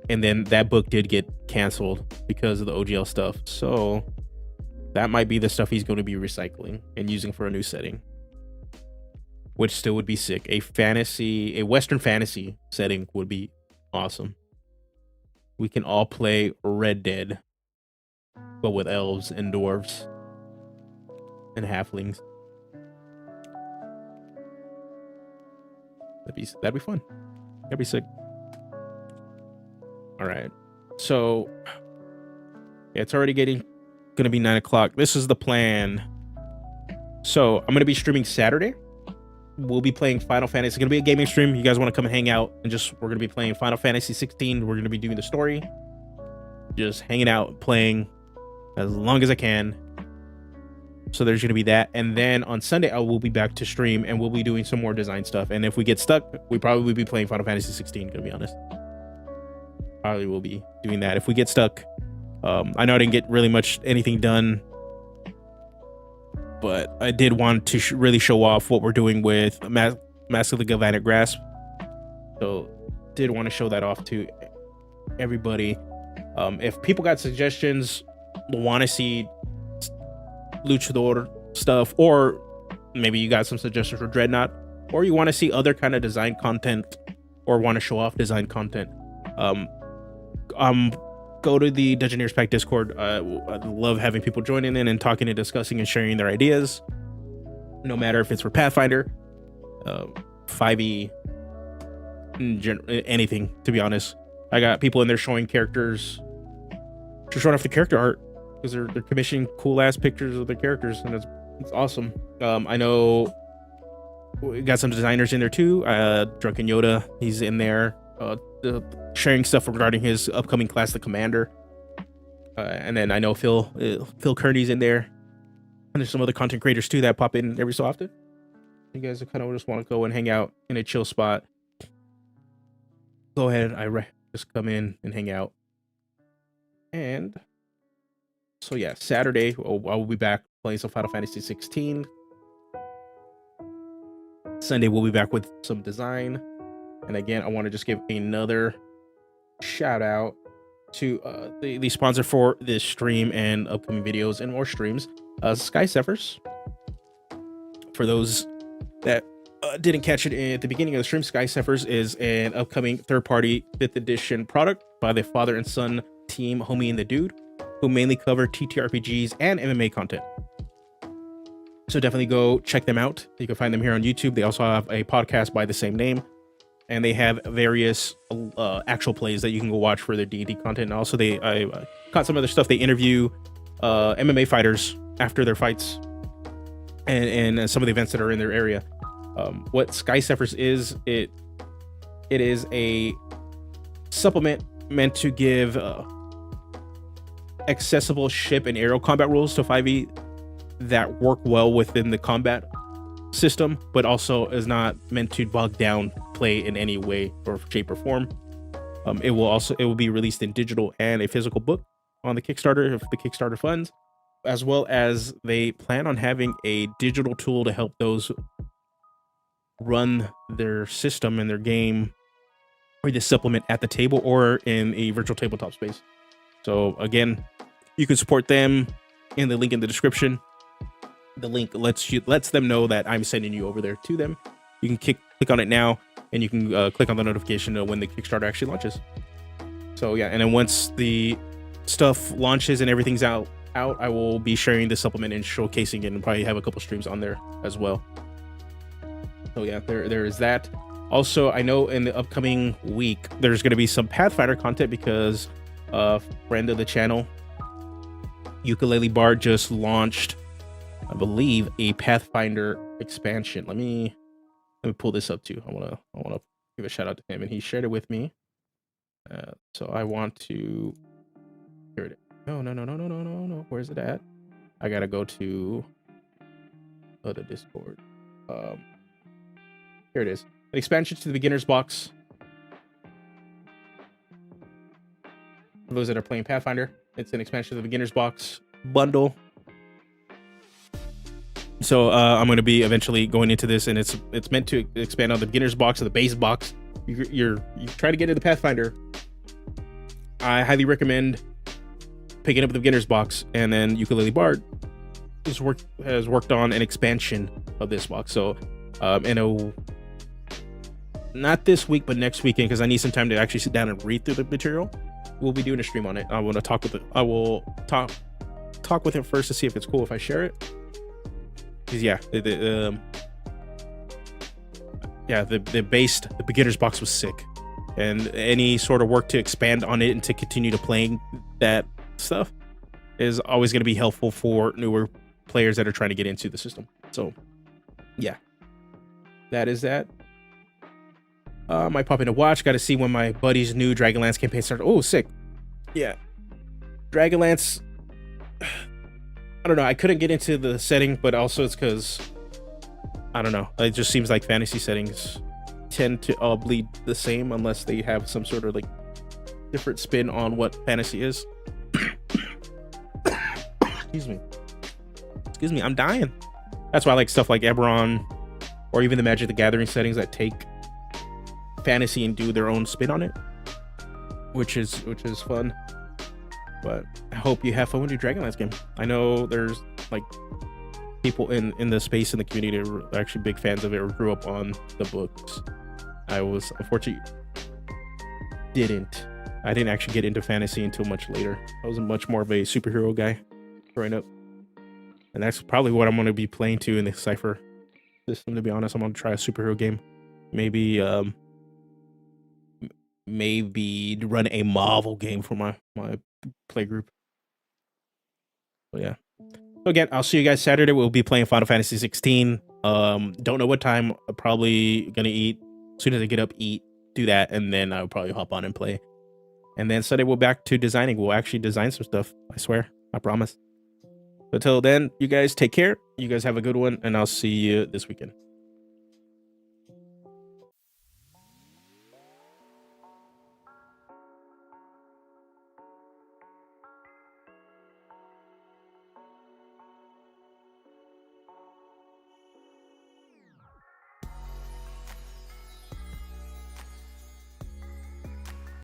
And then that book did get canceled because of the OGL stuff. So that might be the stuff he's going to be recycling and using for a new setting, which still would be sick. A Western fantasy setting would be awesome. We can all play Red Dead, but with elves and dwarves and halflings. That'd be fun. That'd be sick. All right. So yeah, it's already gonna be 9 o'clock. This is the plan. So I'm gonna be streaming Saturday. We'll be playing Final Fantasy. It's gonna be a gaming stream. You guys want to come and hang out, and we're gonna be playing Final Fantasy 16. We're gonna be doing the story, just hanging out, playing as long as I can. So there's gonna be that, and then on Sunday I will be back to stream, and we'll be doing some more design stuff. And if we get stuck, we probably will be playing Final Fantasy 16. Gonna be honest, probably will be doing that if we get stuck. I know I didn't get really much anything done, but I did want to really show off what we're doing with Mask of the Galvanic Grasp. So did want to show that off to everybody. If people got suggestions, want to see Luchador stuff, or maybe you got some suggestions for Dreadnought, or you want to see other kind of design content, or want to show off design content, go to the Dungeoneers Pack Discord. I love having people joining in and talking and discussing and sharing their ideas, no matter if it's for Pathfinder, 5e, anything, to be honest. I got people in there showing characters, just showing off the character art, because they're commissioning cool ass pictures of their characters, and it's awesome. I know we got some designers in there too. Drunken Yoda, he's in there, sharing stuff regarding his upcoming class, the Commander. And then I know Phil Kearney's in there, and there's some other content creators too that pop in every so often. You guys kind of just want to go and hang out in a chill spot, go ahead. Just come in and hang out. And so yeah, Saturday I will be back playing some Final Fantasy 16. Sunday we'll be back with some design. And again, I want to just give another shout out to the sponsor for this stream and upcoming videos and more streams, Sky Zephyrs. For those that didn't catch it at the beginning of the stream, Sky Zephyrs is an upcoming third-party 5th edition product by the father and son team, Homie and the Dude, who mainly cover TTRPGs and MMA content. So definitely go check them out. You can find them here on YouTube. They also have a podcast by the same name. and they have various actual plays that you can go watch for their D&D content. And also, I caught some other stuff. They interview MMA fighters after their fights, and some of the events that are in their area. What Sky Ciphers is, it is a supplement meant to give accessible ship and aerial combat rules to 5e that work well within the combat system, but also is not meant to bog down play in any way or shape or form. It will be released in digital and a physical book on the Kickstarter if the Kickstarter funds, as well as they plan on having a digital tool to help those run their system and their game or the supplement at the table or in a virtual tabletop space. So again, you can support them in the link in the description. The link lets them know that I'm sending you over there to them. You can click on it now, and you can click on the notification when the Kickstarter actually launches. So yeah, and then once the stuff launches and everything's out, I will be sharing the supplement and showcasing it, and probably have a couple streams on there as well. So yeah, there is that. Also, I know in the upcoming week there's going to be some Pathfinder content because a friend of the channel, Ukulele Bard, just launched, I believe, a Pathfinder expansion. Let me pull this up too. I wanna give a shout out to him, and he shared it with me. So I want to. Here it is. No. Where's it at? I gotta go to the Discord. Here it is. An expansion to the beginner's box. For those that are playing Pathfinder, it's an expansion to the beginner's box bundle. So I'm going to be eventually going into this, and it's meant to expand on the beginner's box or the base box. You try to get into the Pathfinder, I highly recommend picking up the beginner's box, and then Ukulele Bard has worked on an expansion of this box. So not this week, but next weekend, because I need some time to actually sit down and read through the material. We'll be doing a stream on it. I want to talk with it. I will talk with him first to see if it's cool if I share it. Because yeah, the beginner's box was sick, and any sort of work to expand on it and to continue to playing that stuff is always going to be helpful for newer players that are trying to get into the system. So yeah, that is that. Might pop in to watch. Got to see when my buddy's new Dragonlance campaign starts. Oh, sick. Yeah, Dragonlance. I don't know. I couldn't get into the setting, but also it's because I don't know. It just seems like fantasy settings tend to all bleed the same unless they have some sort of like different spin on what fantasy is. Excuse me. I'm dying. That's why I like stuff like Eberron or even the Magic the Gathering settings that take fantasy and do their own spin on it, which is fun. But I hope you have fun with your Dragonlance game. I know there's like people in the space in the community that are actually big fans of it or grew up on the books. I was unfortunately I didn't actually get into fantasy until much later. I was much more of a superhero guy growing up, and that's probably what I'm going to be playing to in the Cypher system. To be honest, I'm going to try a superhero game. Maybe run a Marvel game for my play group. So yeah. So again, I'll see you guys Saturday. We'll be playing Final Fantasy 16. Don't know what time. I'm probably gonna eat. As soon as I get up, do that, and then I'll probably hop on and play. And then Sunday we'll back to designing. We'll actually design some stuff. I swear. I promise. Until then, you guys take care. You guys have a good one, and I'll see you this weekend.